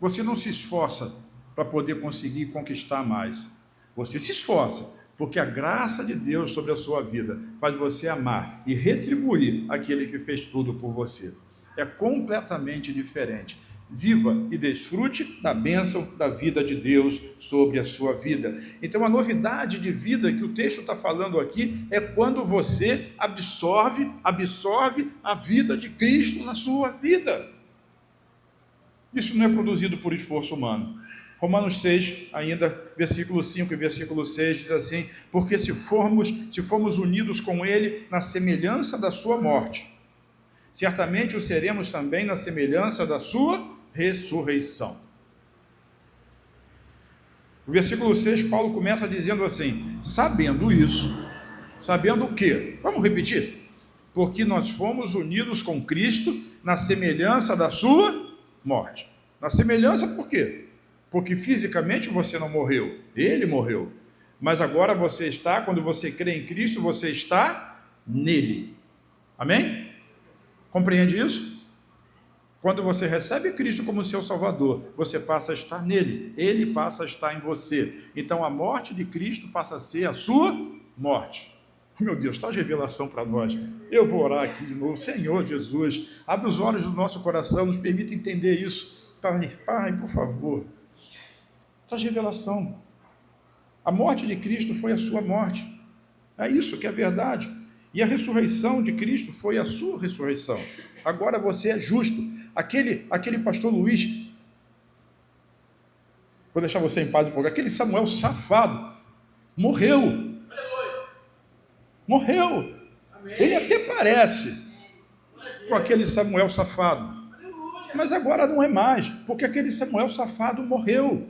Você não se esforça para poder conseguir conquistar mais. Você se esforça porque a graça de Deus sobre a sua vida faz você amar e retribuir aquele que fez tudo por você. É completamente diferente. Viva e desfrute da bênção da vida de Deus sobre a sua vida. Então, a novidade de vida que o texto está falando aqui é quando você absorve a vida de Cristo na sua vida. Isso não é produzido por esforço humano. Romanos 6, ainda, versículo 5 e versículo 6, diz assim: porque se formos unidos com ele na semelhança da sua morte, certamente o seremos também na semelhança da sua ressurreição. O versículo 6, Paulo começa dizendo assim: sabendo isso, sabendo o quê? Vamos repetir? Porque nós fomos unidos com Cristo na semelhança da sua morte. Na semelhança por quê? Porque fisicamente você não morreu, ele morreu. Mas agora você está, quando você crê em Cristo, você está nele. Amém? Compreende isso? Quando você recebe Cristo como seu Salvador, você passa a estar nele, ele passa a estar em você. Então a morte de Cristo passa a ser a sua morte. Meu Deus, traz revelação para nós. Eu vou orar aqui de novo. Senhor Jesus, abre os olhos do nosso coração, nos permita entender isso. Pai, por favor, traz revelação. A morte de Cristo foi a sua morte. É isso que é verdade. E a ressurreição de Cristo foi a sua ressurreição. Agora você é justo. Aquele pastor Luiz, vou deixar você em paz um pouco, aquele Samuel safado, morreu. Morreu. Ele até parece com aquele Samuel safado. Mas agora não é mais, porque aquele Samuel safado morreu.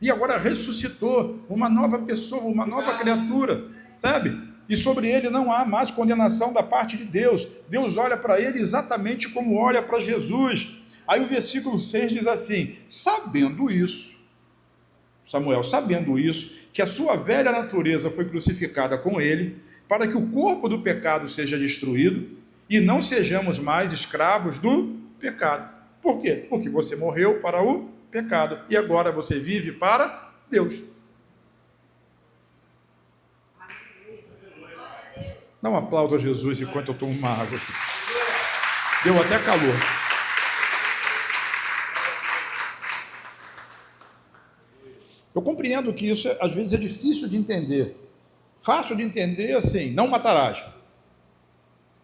E agora ressuscitou uma nova pessoa, uma nova criatura, sabe? E sobre ele não há mais condenação da parte de Deus. Deus olha para ele exatamente como olha para Jesus. Aí o versículo 6 diz assim: sabendo isso, Samuel, sabendo isso, que a sua velha natureza foi crucificada com ele, para que o corpo do pecado seja destruído e não sejamos mais escravos do pecado. Por quê? Porque você morreu para o pecado e agora você vive para Deus. Dá um aplauso a Jesus enquanto eu tomo uma água aqui. Deu até calor. Eu compreendo que isso às vezes é difícil de entender. Fácil de entender assim: não matarás,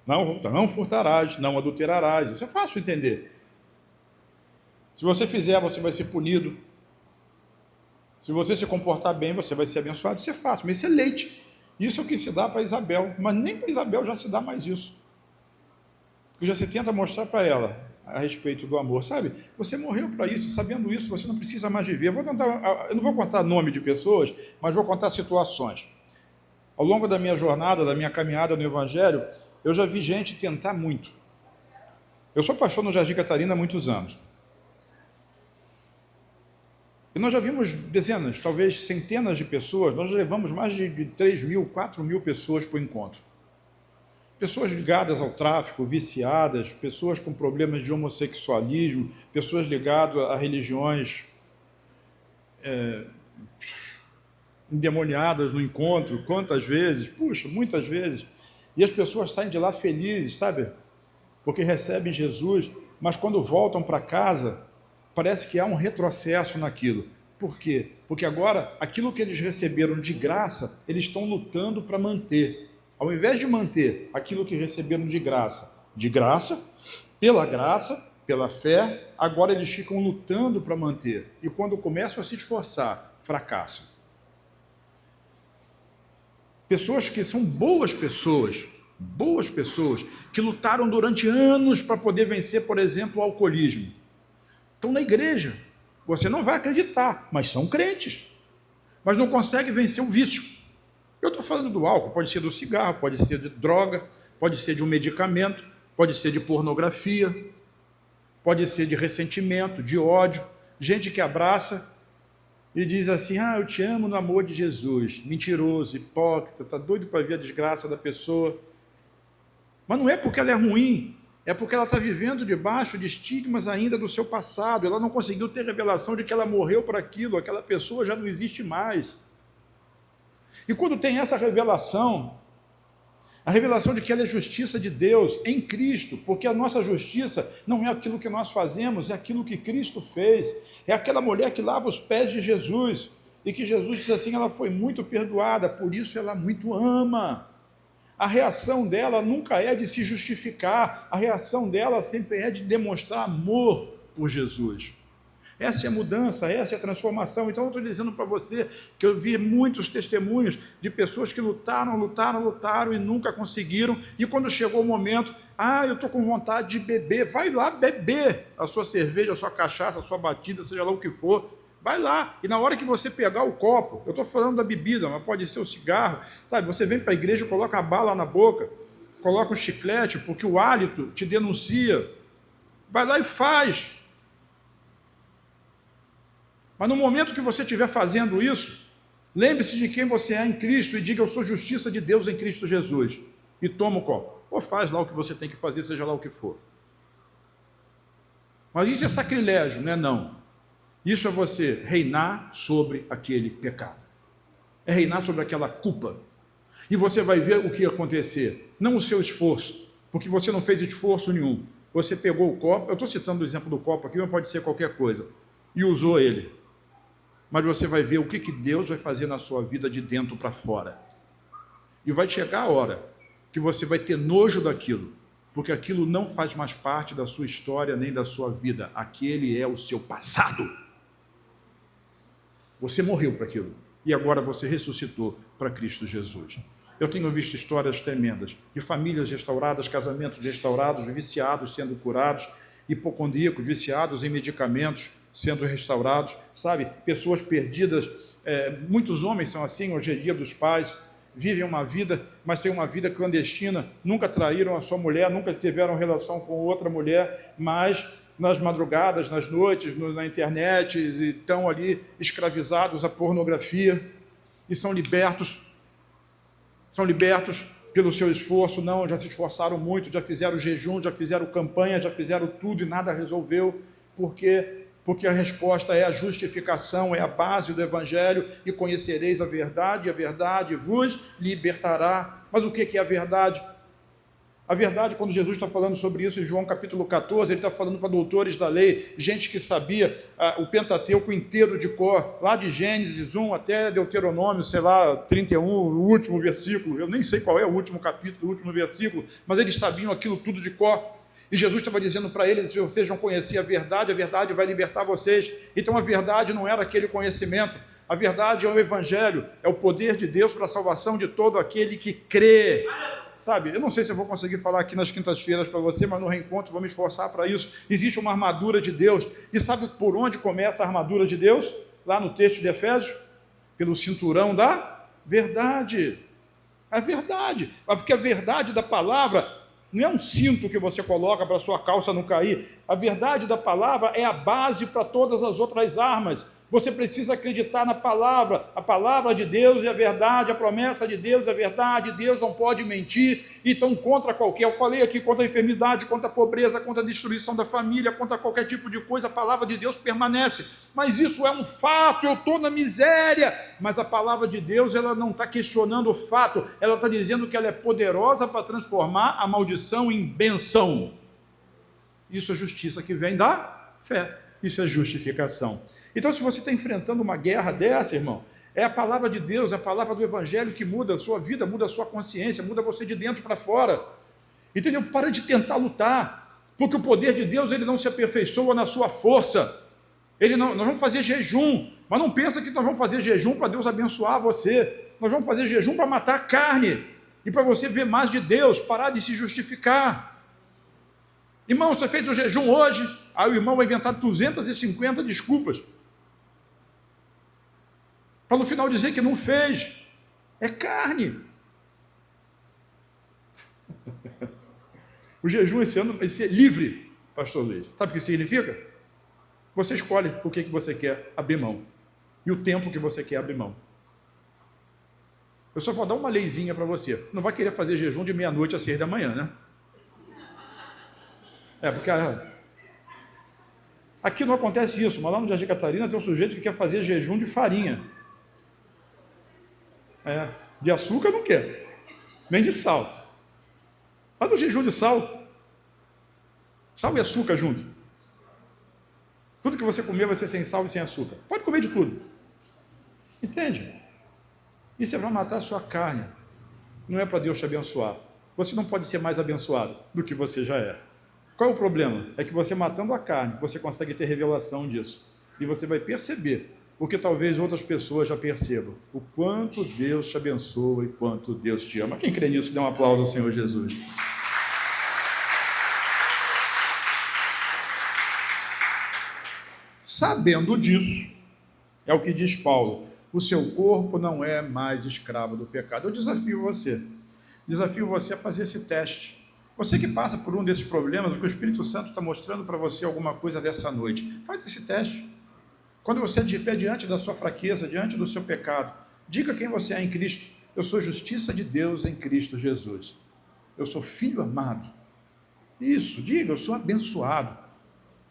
não furtarás, não adulterarás. Isso é fácil de entender. Se você fizer, você vai ser punido. Se você se comportar bem, você vai ser abençoado. Isso é fácil, mas isso é leite. Isso é o que se dá para Isabel, mas nem para Isabel já se dá mais isso. Porque já se tenta mostrar para ela a respeito do amor, sabe? Você morreu para isso, sabendo isso, você não precisa mais viver. Eu não vou contar nome de pessoas, mas vou contar situações. Ao longo da minha jornada, da minha caminhada no Evangelho, eu já vi gente tentar muito. Eu sou pastor no Jardim Catarina há muitos anos. E nós já vimos dezenas, talvez centenas de pessoas, nós já levamos mais de 3.000, 4.000 pessoas para o encontro. Pessoas ligadas ao tráfico, viciadas, pessoas com problemas de homossexualismo, pessoas ligadas a religiões endemoniadas no encontro, quantas vezes? Puxa, muitas vezes. E as pessoas saem de lá felizes, sabe? Porque recebem Jesus, mas quando voltam para casa, parece que há um retrocesso naquilo. Por quê? Porque agora, aquilo que eles receberam de graça, eles estão lutando para manter. Ao invés de manter aquilo que receberam de graça, pela fé, agora eles ficam lutando para manter. E quando começam a se esforçar, fracassam. Pessoas que são boas pessoas, que lutaram durante anos para poder vencer, por exemplo, o alcoolismo. Estão na igreja, você não vai acreditar, mas são crentes, mas não conseguem vencer o vício. Eu estou falando do álcool, pode ser do cigarro, pode ser de droga, pode ser de um medicamento, pode ser de pornografia, pode ser de ressentimento, de ódio, gente que abraça e diz assim: eu te amo no amor de Jesus. Mentiroso, hipócrita, está doido para ver a desgraça da pessoa. Mas não é porque ela é ruim, é porque ela está vivendo debaixo de estigmas ainda do seu passado. Ela não conseguiu ter revelação de que ela morreu para aquilo, aquela pessoa já não existe mais. E quando tem essa revelação, a revelação de que ela é justiça de Deus em Cristo, porque a nossa justiça não é aquilo que nós fazemos, é aquilo que Cristo fez. É aquela mulher que lava os pés de Jesus, e que Jesus diz assim: ela foi muito perdoada, por isso ela muito ama. A reação dela nunca é de se justificar, a reação dela sempre é de demonstrar amor por Jesus. Essa é a mudança, essa é a transformação. Então eu estou dizendo para você que eu vi muitos testemunhos de pessoas que lutaram e nunca conseguiram, e quando chegou o momento, eu estou com vontade de beber, vai lá beber a sua cerveja, a sua cachaça, a sua batida, seja lá o que for, Vai lá, e na hora que você pegar o copo, eu estou falando da bebida, mas pode ser o cigarro, sabe? Você vem para a igreja, coloca a bala na boca, coloca o chiclete, porque o hálito te denuncia. Vai lá e faz. Mas no momento que você estiver fazendo isso, lembre-se de quem você é em Cristo e diga: eu sou justiça de Deus em Cristo Jesus. E toma o copo. Ou faz lá o que você tem que fazer, seja lá o que for. Mas isso é sacrilégio, não é não. Isso é você reinar sobre aquele pecado. É reinar sobre aquela culpa. E você vai ver o que ia acontecer. Não o seu esforço, porque você não fez esforço nenhum. Você pegou o copo, eu estou citando o exemplo do copo aqui, mas pode ser qualquer coisa, e usou ele. Mas você vai ver o que Deus vai fazer na sua vida de dentro para fora. E vai chegar a hora que você vai ter nojo daquilo, porque aquilo não faz mais parte da sua história nem da sua vida. Aquele é o seu passado. Você morreu para aquilo e agora você ressuscitou para Cristo Jesus. Eu tenho visto histórias tremendas de famílias restauradas, casamentos restaurados, viciados sendo curados, hipocondríacos, viciados em medicamentos sendo restaurados, sabe? Pessoas perdidas, muitos homens são assim, hoje em dia dos pais, vivem uma vida, mas têm uma vida clandestina, nunca traíram a sua mulher, nunca tiveram relação com outra mulher, mas nas madrugadas, nas noites, na internet, e estão ali escravizados à pornografia, e são libertos pelo seu esforço. Não, já se esforçaram muito, já fizeram jejum, já fizeram campanha, já fizeram tudo e nada resolveu, porque a resposta é a justificação, é a base do Evangelho, e conhecereis a verdade vos libertará. Mas o que é a verdade? A verdade, quando Jesus está falando sobre isso em João capítulo 14, ele está falando para doutores da lei, gente que sabia o Pentateuco inteiro de cor, lá de Gênesis 1 até Deuteronômio, 31, o último versículo, eu nem sei qual é o último capítulo, o último versículo, mas eles sabiam aquilo tudo de cor. E Jesus estava dizendo para eles: se vocês não conheciam a verdade vai libertar vocês. Então a verdade não era aquele conhecimento, a verdade é o Evangelho, é o poder de Deus para a salvação de todo aquele que crê. Sabe, eu não sei se eu vou conseguir falar aqui nas quintas-feiras para você, mas no reencontro vou me esforçar para isso. Existe uma armadura de Deus, e sabe por onde começa a armadura de Deus? Lá no texto de Efésios, pelo cinturão da verdade. A verdade, porque a verdade da palavra não é um cinto que você coloca para a sua calça não cair. A verdade da palavra é a base para todas as outras armas. Você precisa acreditar na palavra. A palavra de Deus é a verdade, a promessa de Deus é a verdade, Deus não pode mentir. Então, contra qualquer, eu falei aqui, contra a enfermidade, contra a pobreza, contra a destruição da família, contra qualquer tipo de coisa, a palavra de Deus permanece. Mas isso é um fato, eu estou na miséria. Mas a palavra de Deus, ela não está questionando o fato, ela está dizendo que ela é poderosa para transformar a maldição em bênção. Isso é justiça que vem da fé. Isso é justificação. Então, se você está enfrentando uma guerra dessa, irmão, é a palavra de Deus, é a palavra do Evangelho que muda a sua vida, muda a sua consciência, muda você de dentro para fora. Entendeu? Para de tentar lutar, porque o poder de Deus, ele não se aperfeiçoa na sua força. Nós vamos fazer jejum, mas não pensa que nós vamos fazer jejum para Deus abençoar você. Nós vamos fazer jejum para matar a carne e para você ver mais de Deus, parar de se justificar. Irmão, você fez o jejum hoje, aí o irmão vai inventar 250 desculpas para no final dizer que não fez. É carne. O jejum esse ano vai ser livre, pastor Luiz. Sabe o que significa? Você escolhe o que você quer abrir mão e o tempo que você quer abrir mão. Eu só vou dar uma leizinha para você. Não vai querer fazer jejum de meia-noite às 6 da manhã, né? Porque aqui não acontece isso, mas lá no Jardim Catarina tem um sujeito que quer fazer jejum de farinha. De açúcar não quer, nem de sal. Faz um jejum de sal. Sal e açúcar junto. Tudo que você comer vai ser sem sal e sem açúcar. Pode comer de tudo. Entende? E você vai matar a sua carne. Não é para Deus te abençoar. Você não pode ser mais abençoado do que você já é. Qual é o problema? É que você matando a carne, você consegue ter revelação disso. E você vai perceber o que talvez outras pessoas já percebam. O quanto Deus te abençoa e quanto Deus te ama. Quem crê nisso, dê um aplauso ao Senhor Jesus. Sabendo disso, É o que diz Paulo. O seu corpo não é mais escravo do pecado. Eu desafio você a fazer esse teste. Você que passa por um desses problemas, o que o Espírito Santo está mostrando para você alguma coisa dessa noite, faz esse teste. Quando você estiver diante da sua fraqueza, diante do seu pecado, diga quem você é em Cristo. Eu sou justiça de Deus em Cristo Jesus. Eu sou filho amado. Isso, diga, eu sou abençoado,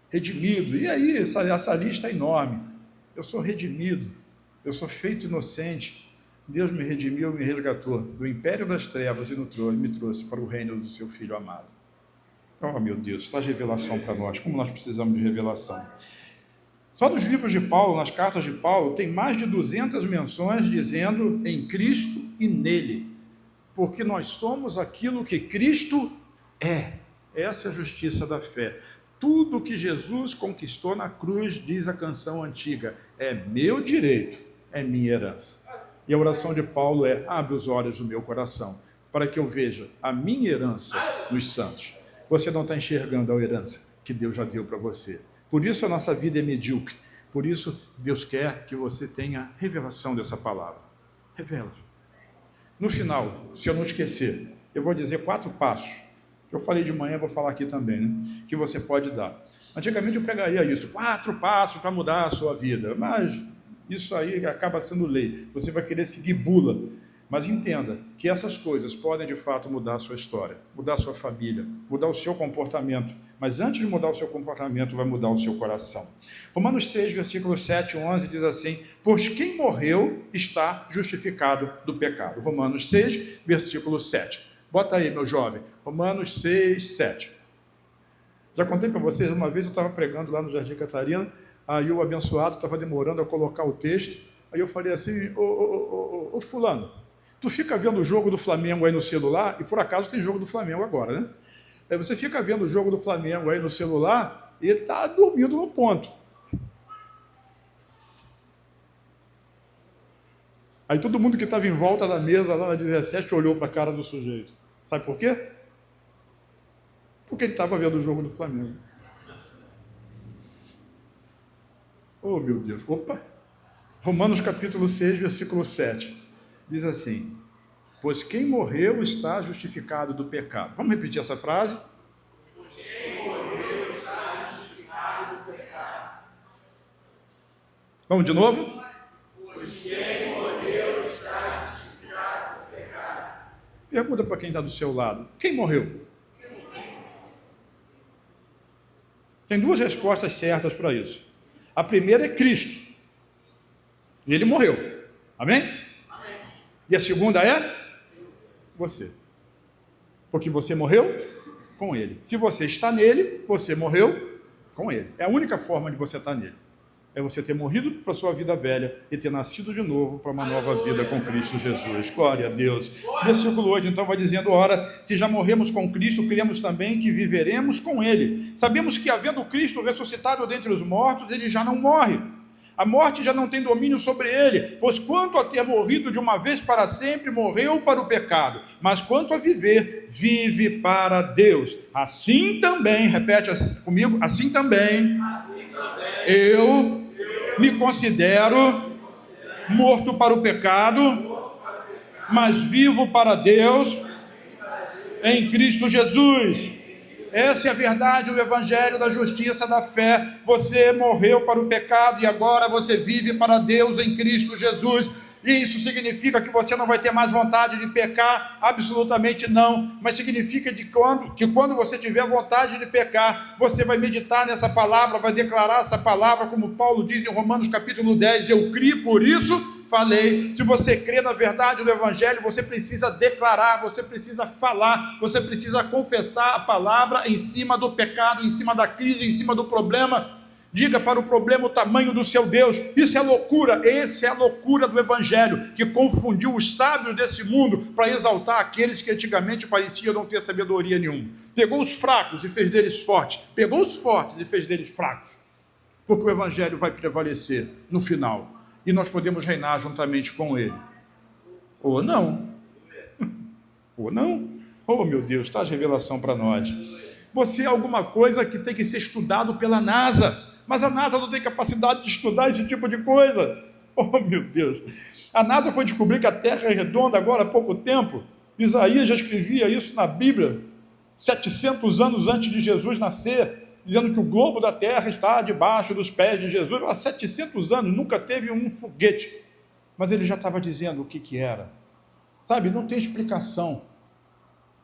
redimido. E aí, essa lista é enorme. Eu sou redimido, eu sou feito inocente. Deus me redimiu, me resgatou do império das trevas e me trouxe para o reino do seu Filho amado. Oh, meu Deus, traz revelação para nós. Como nós precisamos de revelação. Só nos livros de Paulo, nas cartas de Paulo, tem mais de 200 menções dizendo em Cristo e nele. Porque nós somos aquilo que Cristo é. Essa é a justiça da fé. Tudo que Jesus conquistou na cruz, diz a canção antiga, é meu direito, é minha herança. E a oração de Paulo é: abre os olhos do meu coração, para que eu veja a minha herança nos santos. Você não está enxergando a herança que Deus já deu para você. Por isso a nossa vida é medíocre. Por isso Deus quer que você tenha revelação dessa palavra. Revela. No final, se eu não esquecer, eu vou dizer 4 passos. Que eu falei de manhã, vou falar aqui também, né? Que você pode dar. Antigamente eu pregaria isso, 4 passos para mudar a sua vida. Mas isso aí acaba sendo lei. Você vai querer seguir bula. Mas entenda que essas coisas podem de fato mudar a sua história, mudar a sua família, mudar o seu comportamento. Mas antes de mudar o seu comportamento, vai mudar o seu coração. Romanos 6, versículos 7 e 11 diz assim: pois quem morreu está justificado do pecado. Romanos 6, versículo 7. Bota aí, meu jovem. Romanos 6, 7. Já contei para vocês, uma vez eu estava pregando lá no Jardim Catarina, aí o abençoado estava demorando a colocar o texto, aí eu falei assim: ô fulano, tu fica vendo o jogo do Flamengo aí no celular, e por acaso tem jogo do Flamengo agora, né? Aí você fica vendo o jogo do Flamengo aí no celular e está dormindo no ponto. Aí todo mundo que estava em volta da mesa lá na 17 olhou para a cara do sujeito. Sabe por quê? Porque ele estava vendo o jogo do Flamengo. Oh, meu Deus. Opa! Romanos capítulo 6, versículo 7. Diz assim: pois quem morreu está justificado do pecado. Vamos repetir essa frase? Pois quem morreu está justificado do pecado. Vamos de novo? Pois quem morreu está justificado do pecado. Pergunta para quem está do seu lado: quem morreu? Tem 2 respostas certas para isso. A primeira é Cristo. E ele morreu. Amém? Amém. E a segunda é você. Porque você morreu com ele. Se você está nele, você morreu com ele. É a única forma de você estar nele. É você ter morrido para a sua vida velha e ter nascido de novo para uma nova vida com Cristo Jesus. Glória a Deus. Versículo 8, então, vai dizendo: ora, se já morremos com Cristo, cremos também que viveremos com ele. Sabemos que, havendo Cristo ressuscitado dentre os mortos, ele já não morre. A morte já não tem domínio sobre ele, pois quanto a ter morrido de uma vez para sempre, morreu para o pecado, mas quanto a viver, vive para Deus. Assim também, repete comigo, assim também eu me considero morto para o pecado, mas vivo para Deus em Cristo Jesus. Essa é a verdade, o evangelho da justiça, da fé. Você morreu para o pecado e agora você vive para Deus em Cristo Jesus. E isso significa que você não vai ter mais vontade de pecar? Absolutamente não. Mas significa que quando você tiver vontade de pecar, você vai meditar nessa palavra, vai declarar essa palavra, como Paulo diz em Romanos capítulo 10, eu criei, por isso falei. Se você crê na verdade do evangelho, você precisa declarar, você precisa falar, você precisa confessar a palavra em cima do pecado, em cima da crise, em cima do problema. Diga para o problema o tamanho do seu Deus. Isso é loucura. Essa é a loucura do evangelho, que confundiu os sábios desse mundo para exaltar aqueles que antigamente pareciam não ter sabedoria nenhuma. Pegou os fracos e fez deles fortes. Pegou os fortes e fez deles fracos. Porque o evangelho vai prevalecer no final. E nós podemos reinar juntamente com ele. Ou não. Ou não. Oh, meu Deus, traz revelação para nós. Você é alguma coisa que tem que ser estudado pela NASA. Mas a NASA não tem capacidade de estudar esse tipo de coisa. Oh, meu Deus! A NASA foi descobrir que a Terra é redonda agora há pouco tempo. Isaías já escrevia isso na Bíblia, 700 anos antes de Jesus nascer, dizendo que o globo da Terra está debaixo dos pés de Jesus. Há 700 anos, nunca teve um foguete. Mas ele já estava dizendo o que era. Sabe, não tem explicação.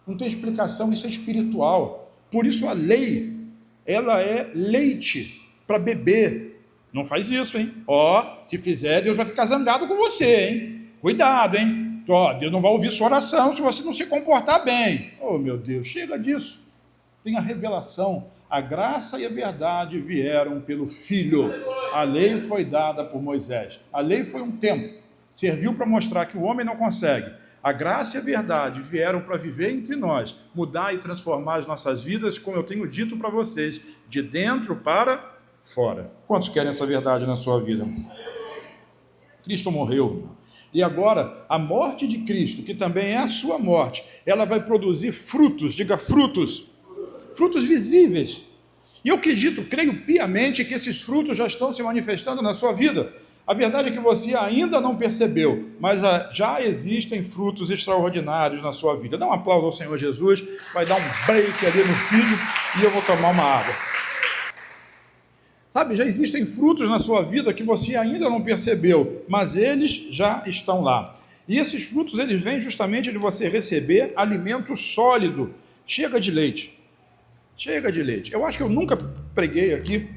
Não tem explicação, isso é espiritual. Por isso a lei, ela é leite para beber. Não faz isso, hein? Se fizer, Deus vai ficar zangado com você, hein? Cuidado, hein? Deus não vai ouvir sua oração se você não se comportar bem. Oh, meu Deus, chega disso. Tem a revelação. A graça e a verdade vieram pelo Filho. A lei foi dada por Moisés. A lei foi um tempo. Serviu para mostrar que o homem não consegue. A graça e a verdade vieram para viver entre nós, mudar e transformar as nossas vidas, como eu tenho dito para vocês, de dentro para fora. Quantos querem essa verdade na sua vida? Cristo morreu. E agora, a morte de Cristo, que também é a sua morte, ela vai produzir frutos, diga frutos, frutos visíveis. E eu acredito, creio piamente que esses frutos já estão se manifestando na sua vida. A verdade é que você ainda não percebeu, mas já existem frutos extraordinários na sua vida. Dá um aplauso ao Senhor Jesus, vai dar um break ali no vídeo e eu vou tomar uma água. Sabe, já existem frutos na sua vida que você ainda não percebeu, mas eles já estão lá. E esses frutos, eles vêm justamente de você receber alimento sólido. Chega de leite. Chega de leite. Eu acho que eu nunca preguei aqui,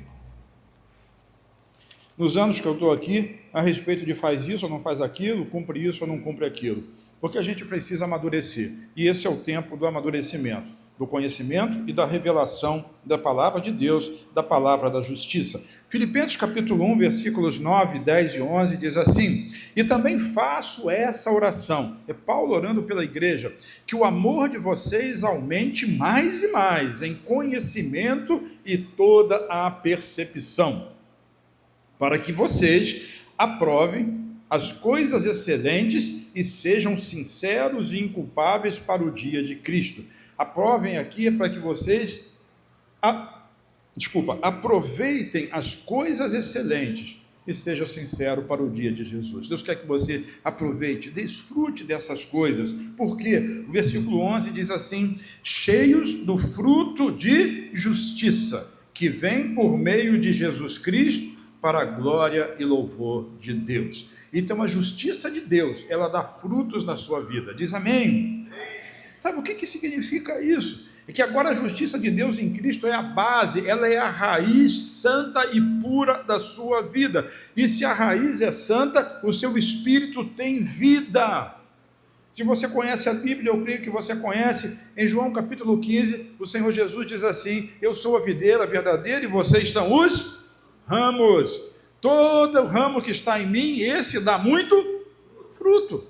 nos anos que eu estou aqui, a respeito de faz isso ou não faz aquilo, cumpre isso ou não cumpre aquilo. Porque a gente precisa amadurecer. E esse é o tempo do amadurecimento, do conhecimento e da revelação da palavra de Deus, da palavra da justiça. Filipenses capítulo 1, versículos 9, 10 e 11, diz assim: e também faço essa oração, é Paulo orando pela igreja, que o amor de vocês aumente mais e mais em conhecimento e toda a percepção, para que vocês aprovem as coisas excelentes e sejam sinceros e inculpáveis para o dia de Cristo. Aprovem aqui é para que vocês aproveitem as coisas excelentes e sejam sinceros para o dia de Jesus. Deus quer que você aproveite, desfrute dessas coisas. Por quê? O versículo 11 diz assim: cheios do fruto de justiça, que vem por meio de Jesus Cristo, para a glória e louvor de Deus. Então a justiça de Deus, ela dá frutos na sua vida. Diz amém? Sabe o que significa isso? É que agora a justiça de Deus em Cristo é a base, ela é a raiz santa e pura da sua vida. E se a raiz é santa, o seu espírito tem vida. Se você conhece a Bíblia, eu creio que você conhece, em João capítulo 15, o Senhor Jesus diz assim: eu sou a videira verdadeira e vocês são os ramos. Todo ramo que está em mim, esse dá muito fruto.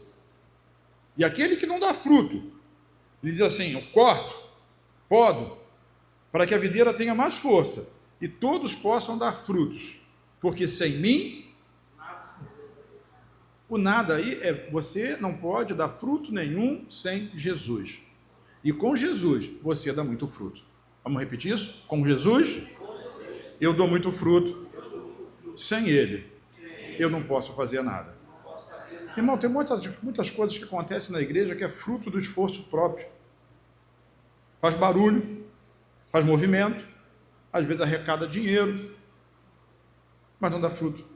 E aquele que não dá fruto, ele diz assim: eu corto, podo, para que a videira tenha mais força e todos possam dar frutos, porque sem mim, o nada aí é, você não pode dar fruto nenhum sem Jesus. E com Jesus, você dá muito fruto. Vamos repetir isso? Com Jesus, eu dou muito fruto. Sem Ele, eu não posso fazer nada. Irmão, tem muitas coisas que acontecem na igreja que é fruto do esforço próprio. Faz barulho, faz movimento, às vezes arrecada dinheiro, mas não dá fruto,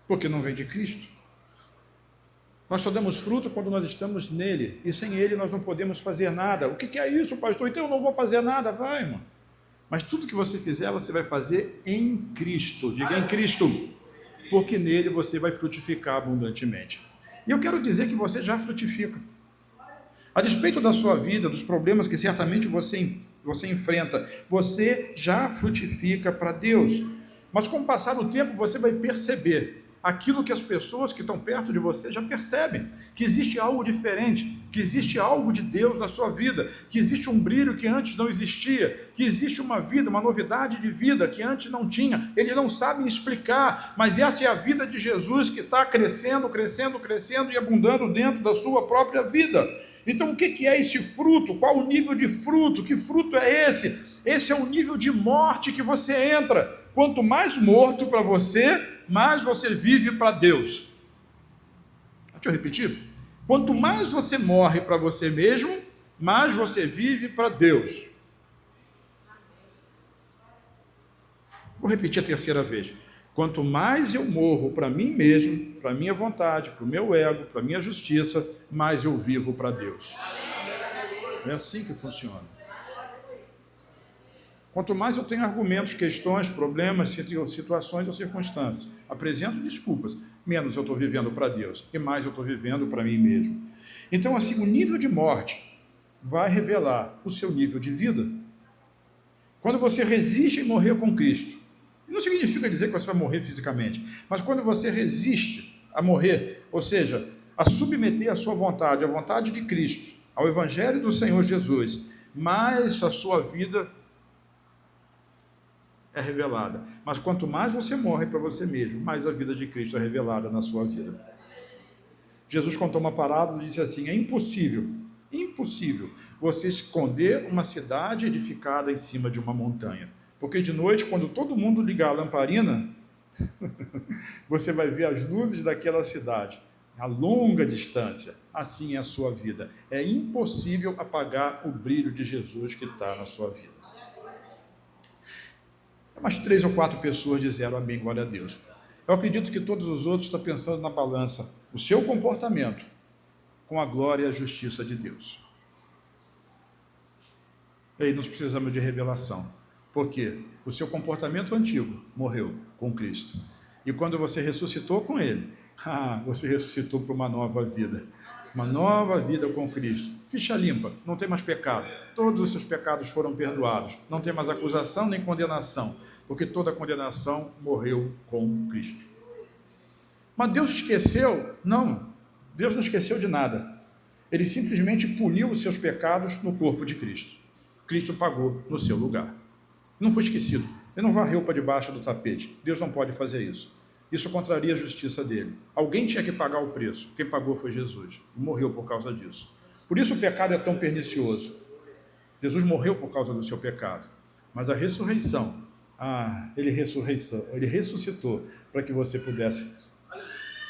porque não vem de Cristo. Nós só damos fruto quando nós estamos nele, e sem Ele nós não podemos fazer nada. O que é isso, pastor? Então eu não vou fazer nada. Vai, irmão. Mas tudo que você fizer, você vai fazer em Cristo. Diga em Cristo, porque nele você vai frutificar abundantemente. E eu quero dizer que você já frutifica. A despeito da sua vida, dos problemas que certamente você enfrenta, você já frutifica para Deus. Mas com o passar do tempo, você vai perceber aquilo que as pessoas que estão perto de você já percebem, que existe algo diferente, que existe algo de Deus na sua vida, que existe um brilho que antes não existia, que existe uma vida, uma novidade de vida que antes não tinha. Eles não sabem explicar, mas essa é a vida de Jesus que está crescendo, crescendo, crescendo e abundando dentro da sua própria vida. Então o que é esse fruto? Qual o nível de fruto? Que fruto é esse? Esse é o nível de morte que você entra, quanto mais morto para você, mais você vive para Deus. Deixa eu repetir. Quanto mais você morre para você mesmo, mais você vive para Deus. Vou repetir a terceira vez. Quanto mais eu morro para mim mesmo, para a minha vontade, para o meu ego, para a minha justiça, mais eu vivo para Deus. É assim que funciona. Quanto mais eu tenho argumentos, questões, problemas, situações ou circunstâncias, apresento desculpas, menos eu estou vivendo para Deus e mais eu estou vivendo para mim mesmo. Então, assim, o nível de morte vai revelar o seu nível de vida. Quando você resiste em morrer com Cristo, não significa dizer que você vai morrer fisicamente, mas quando você resiste a morrer, ou seja, a submeter a sua vontade, à vontade de Cristo, ao Evangelho do Senhor Jesus, mais a sua vida é revelada. Mas quanto mais você morre para você mesmo, mais a vida de Cristo é revelada na sua vida. Jesus contou uma parábola e disse assim: é impossível você esconder uma cidade edificada em cima de uma montanha. Porque de noite, quando todo mundo ligar a lamparina, você vai ver as luzes daquela cidade a longa distância. Assim é a sua vida. É impossível apagar o brilho de Jesus que está na sua vida. Umas 3 ou 4 pessoas disseram amém, glória a Deus. Eu acredito que todos os outros estão pensando na balança, o seu comportamento com a glória e a justiça de Deus. E aí nós precisamos de revelação. Porque o seu comportamento antigo morreu com Cristo. E quando você ressuscitou com Ele, você ressuscitou para uma nova vida. Uma nova vida com Cristo. Ficha limpa, não tem mais pecado. Todos os seus pecados foram perdoados. Não tem mais acusação nem condenação. Porque toda condenação morreu com Cristo. Mas Deus esqueceu? Não. Deus não esqueceu de nada. Ele simplesmente puniu os seus pecados no corpo de Cristo. Cristo pagou no seu lugar. Não foi esquecido. Ele não varreu para debaixo do tapete. Deus não pode fazer isso. Isso contraria a justiça dele. Alguém tinha que pagar o preço. Quem pagou foi Jesus. E morreu por causa disso. Por isso o pecado é tão pernicioso. Jesus morreu por causa do seu pecado. Mas a ressurreição, ele ressuscitou para que você pudesse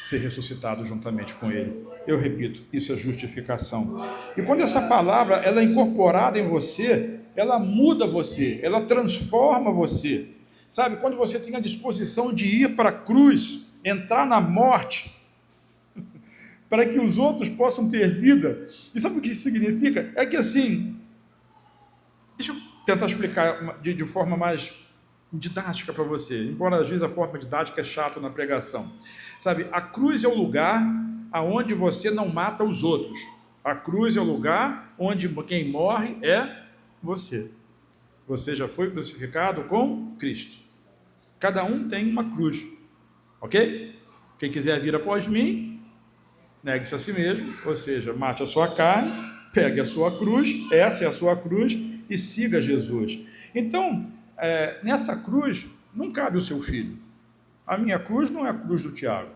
ser ressuscitado juntamente com ele. Eu repito, isso é justificação. E quando essa palavra ela é incorporada em você, ela muda você, ela transforma você. Sabe, quando você tem a disposição de ir para a cruz, entrar na morte, para que os outros possam ter vida. E sabe o que isso significa? É que assim, deixa eu tentar explicar de forma mais didática para você, embora às vezes a forma didática é chata na pregação. Sabe, a cruz é o lugar aonde você não mata os outros. A cruz é o lugar onde quem morre é você. Você já foi crucificado com Cristo. Cada um tem uma cruz, ok? Quem quiser vir após mim, negue-se a si mesmo, ou seja, mate a sua carne, pegue a sua cruz, essa é a sua cruz, e siga Jesus. Então, nessa cruz não cabe o seu filho. A minha cruz não é a cruz do Tiago,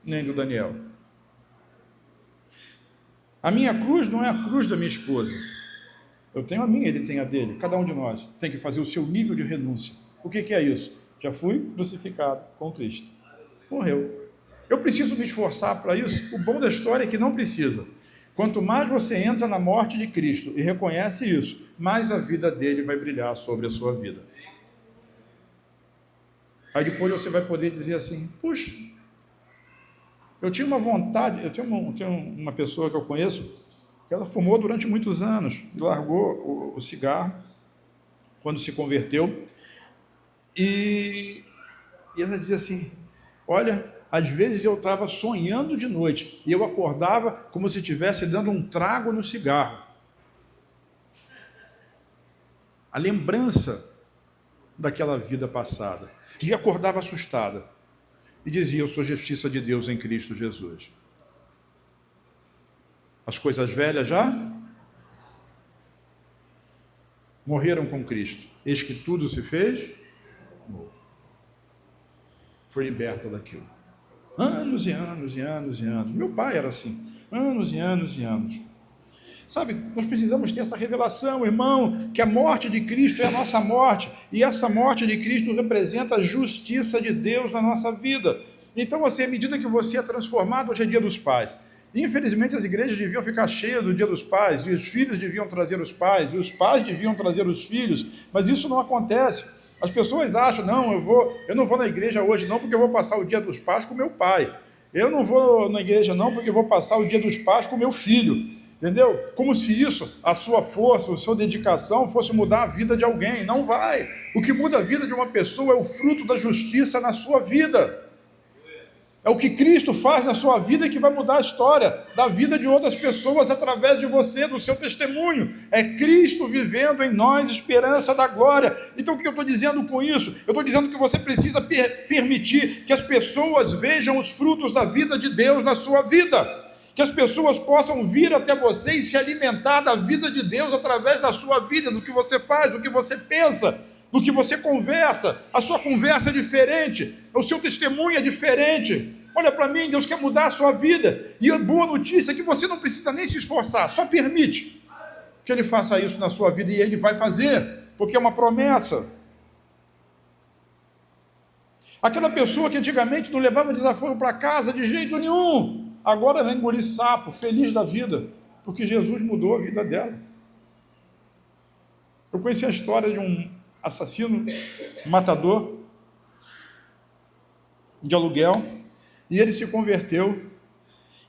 nem do Daniel. A minha cruz não é a cruz da minha esposa. Eu tenho a minha, ele tem a dele. Cada um de nós tem que fazer o seu nível de renúncia. O que é isso? Já fui crucificado com Cristo. Morreu. Eu preciso me esforçar para isso? O bom da história é que não precisa. Quanto mais você entra na morte de Cristo e reconhece isso, mais a vida dele vai brilhar sobre a sua vida. Aí depois você vai poder dizer assim, puxa, eu tinha uma vontade, eu tenho uma pessoa que eu conheço, que ela fumou durante muitos anos, e largou o cigarro quando se converteu, e ela dizia assim, olha, às vezes eu estava sonhando de noite, e eu acordava como se estivesse dando um trago no cigarro. A lembrança daquela vida passada. E acordava assustada. E dizia, eu sou justiça de Deus em Cristo Jesus. As coisas velhas já morreram com Cristo. Eis que tudo se fez novo. Foi liberta daquilo. Anos e anos e anos e anos. Meu pai era assim. Anos e anos e anos. Sabe, nós precisamos ter essa revelação, irmão, que a morte de Cristo é a nossa morte, e essa morte de Cristo representa a justiça de Deus na nossa vida. Então, assim, à medida que você é transformado, hoje é Dia dos Pais. Infelizmente, as igrejas deviam ficar cheias do Dia dos Pais, e os filhos deviam trazer os pais, e os pais deviam trazer os filhos, mas isso não acontece. As pessoas acham, não, eu não vou na igreja hoje não, porque eu vou passar o Dia dos Pais com meu pai. Eu não vou na igreja não, porque eu vou passar o Dia dos Pais com meu filho. Entendeu? Como se isso, a sua força, a sua dedicação fosse mudar a vida de alguém. Não vai. O que muda a vida de uma pessoa é o fruto da justiça na sua vida. É o que Cristo faz na sua vida que vai mudar a história da vida de outras pessoas através de você, do seu testemunho. É Cristo vivendo em nós, esperança da glória. Então o que eu estou dizendo com isso? Eu estou dizendo que você precisa permitir que as pessoas vejam os frutos da vida de Deus na sua vida. Que as pessoas possam vir até você e se alimentar da vida de Deus através da sua vida, do que você faz, do que você pensa, do que você conversa. A sua conversa é diferente, o seu testemunho é diferente. Olha para mim, Deus quer mudar a sua vida. E a boa notícia é que você não precisa nem se esforçar, só permite que Ele faça isso na sua vida, e Ele vai fazer, porque é uma promessa. Aquela pessoa que antigamente não levava desaforo para casa de jeito nenhum, agora vai engolir sapo, feliz da vida, porque Jesus mudou a vida dela. Eu conheci a história de um assassino, matador, de aluguel, e ele se converteu,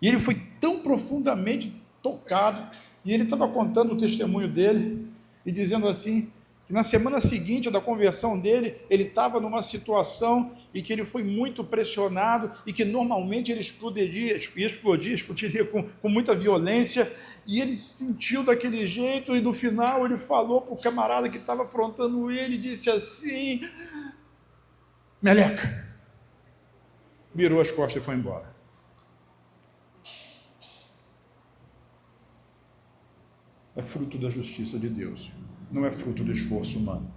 e ele foi tão profundamente tocado, e ele estava contando o testemunho dele, e dizendo assim, que na semana seguinte da conversão dele, ele estava numa situação e que ele foi muito pressionado e que normalmente ele explodiria com muita violência, e ele se sentiu daquele jeito, e no final ele falou para o camarada que estava afrontando ele, e disse assim, meleca, virou as costas e foi embora. É fruto da justiça de Deus, não é fruto do esforço humano.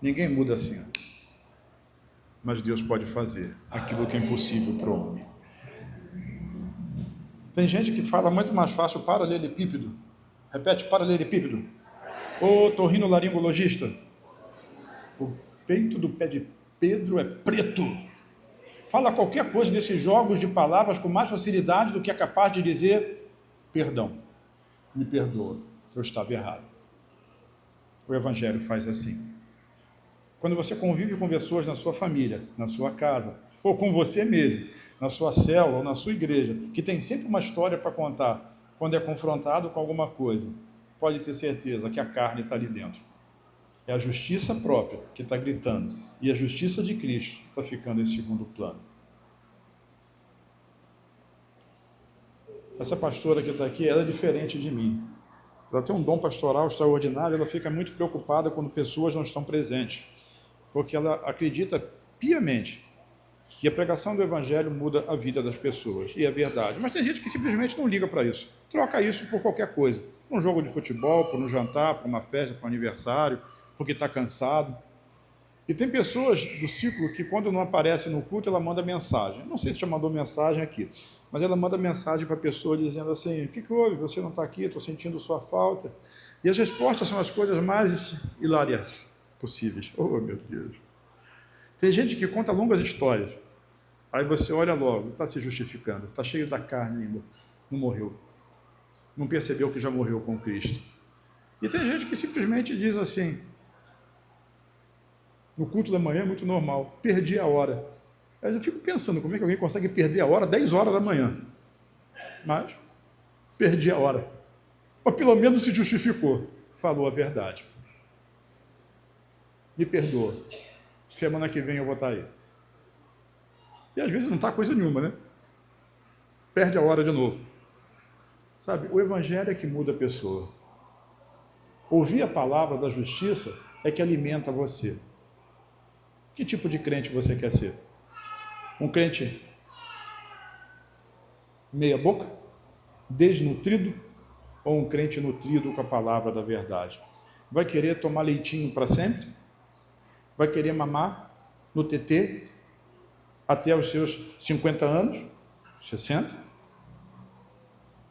Ninguém muda assim. Mas Deus pode fazer aquilo que é impossível para o homem. Tem gente que fala muito mais fácil paralelepípedo. Repete, paralelepípedo. Ô torrinolaringologista, o peito do pé de Pedro é preto. Fala qualquer coisa desses jogos de palavras com mais facilidade do que é capaz de dizer perdão. Me perdoa, eu estava errado. O Evangelho faz assim. Quando você convive com pessoas na sua família, na sua casa, ou com você mesmo, na sua célula ou na sua igreja, que tem sempre uma história para contar, quando é confrontado com alguma coisa, pode ter certeza que a carne está ali dentro. É a justiça própria que está gritando, e a justiça de Cristo está ficando em segundo plano. Essa pastora que está aqui, ela é diferente de mim. Ela tem um dom pastoral extraordinário, ela fica muito preocupada quando pessoas não estão presentes, porque ela acredita piamente que a pregação do Evangelho muda a vida das pessoas, e é verdade. Mas tem gente que simplesmente não liga para isso, troca isso por qualquer coisa, por um jogo de futebol, por um jantar, por uma festa, por um aniversário, porque está cansado. E tem pessoas do ciclo que, quando não aparece no culto, ela manda mensagem. Não sei se já mandou mensagem aqui, mas ela manda mensagem para a pessoa dizendo assim, o que houve? Você não está aqui, estou sentindo sua falta. E as respostas são as coisas mais hilárias possíveis. Oh, meu Deus. Tem gente que conta longas histórias. Aí você olha logo, está se justificando, está cheio da carne ainda, não morreu. Não percebeu que já morreu com Cristo. E tem gente que simplesmente diz assim, no culto da manhã é muito normal, perdi a hora. Aí eu fico pensando, como é que alguém consegue perder a hora 10 horas da manhã? Mas, perdi a hora. Ou pelo menos se justificou, falou a verdade. Me perdoa, semana que vem eu vou estar aí. E às vezes não está coisa nenhuma, né? Perde a hora de novo. Sabe, o Evangelho é que muda a pessoa. Ouvir a palavra da justiça é que alimenta você. Que tipo de crente você quer ser? Um crente meia boca, desnutrido, ou um crente nutrido com a palavra da verdade? Vai querer tomar leitinho para sempre? Vai querer mamar no TT até os seus 50 anos, 60?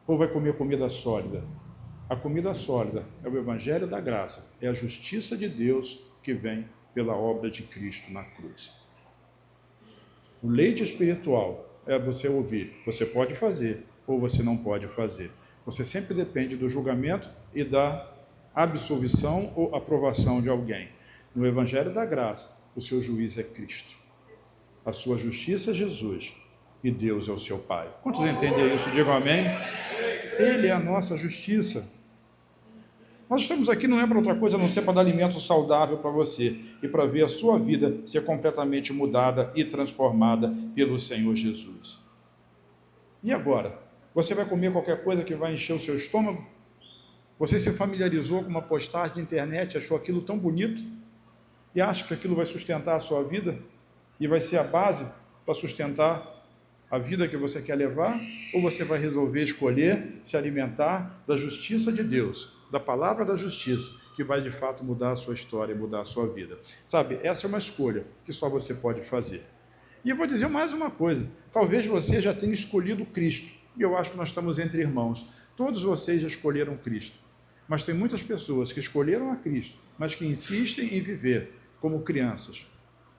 Ou vai comer comida sólida? A comida sólida é o Evangelho da graça, é a justiça de Deus que vem pela obra de Cristo na cruz. O leite espiritual é você ouvir, você pode fazer ou você não pode fazer. Você sempre depende do julgamento e da absolvição ou aprovação de alguém. No Evangelho da graça, o seu juiz é Cristo. A sua justiça é Jesus e Deus é o seu Pai. Quantos entendem isso? Digam amém. Ele é a nossa justiça. Nós estamos aqui não é para outra coisa a não ser para dar alimento saudável para você e para ver a sua vida ser completamente mudada e transformada pelo Senhor Jesus. E agora? Você vai comer qualquer coisa que vai encher o seu estômago? Você se familiarizou com uma postagem de internet, achou aquilo tão bonito e acha que aquilo vai sustentar a sua vida e vai ser a base para sustentar a vida que você quer levar? Ou você vai resolver escolher se alimentar da justiça de Deus, da palavra da justiça, que vai de fato mudar a sua história e mudar a sua vida? Sabe, essa é uma escolha que só você pode fazer. E eu vou dizer mais uma coisa, talvez você já tenha escolhido Cristo, e eu acho que nós estamos entre irmãos. Todos vocês já escolheram Cristo, mas tem muitas pessoas que escolheram a Cristo, mas que insistem em viver como crianças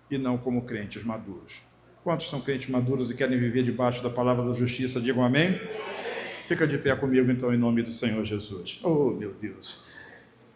e não como crentes maduros. Quantos são crentes maduros e querem viver debaixo da palavra da justiça? Digam amém. Fica de pé comigo, então, em nome do Senhor Jesus. Oh, meu Deus.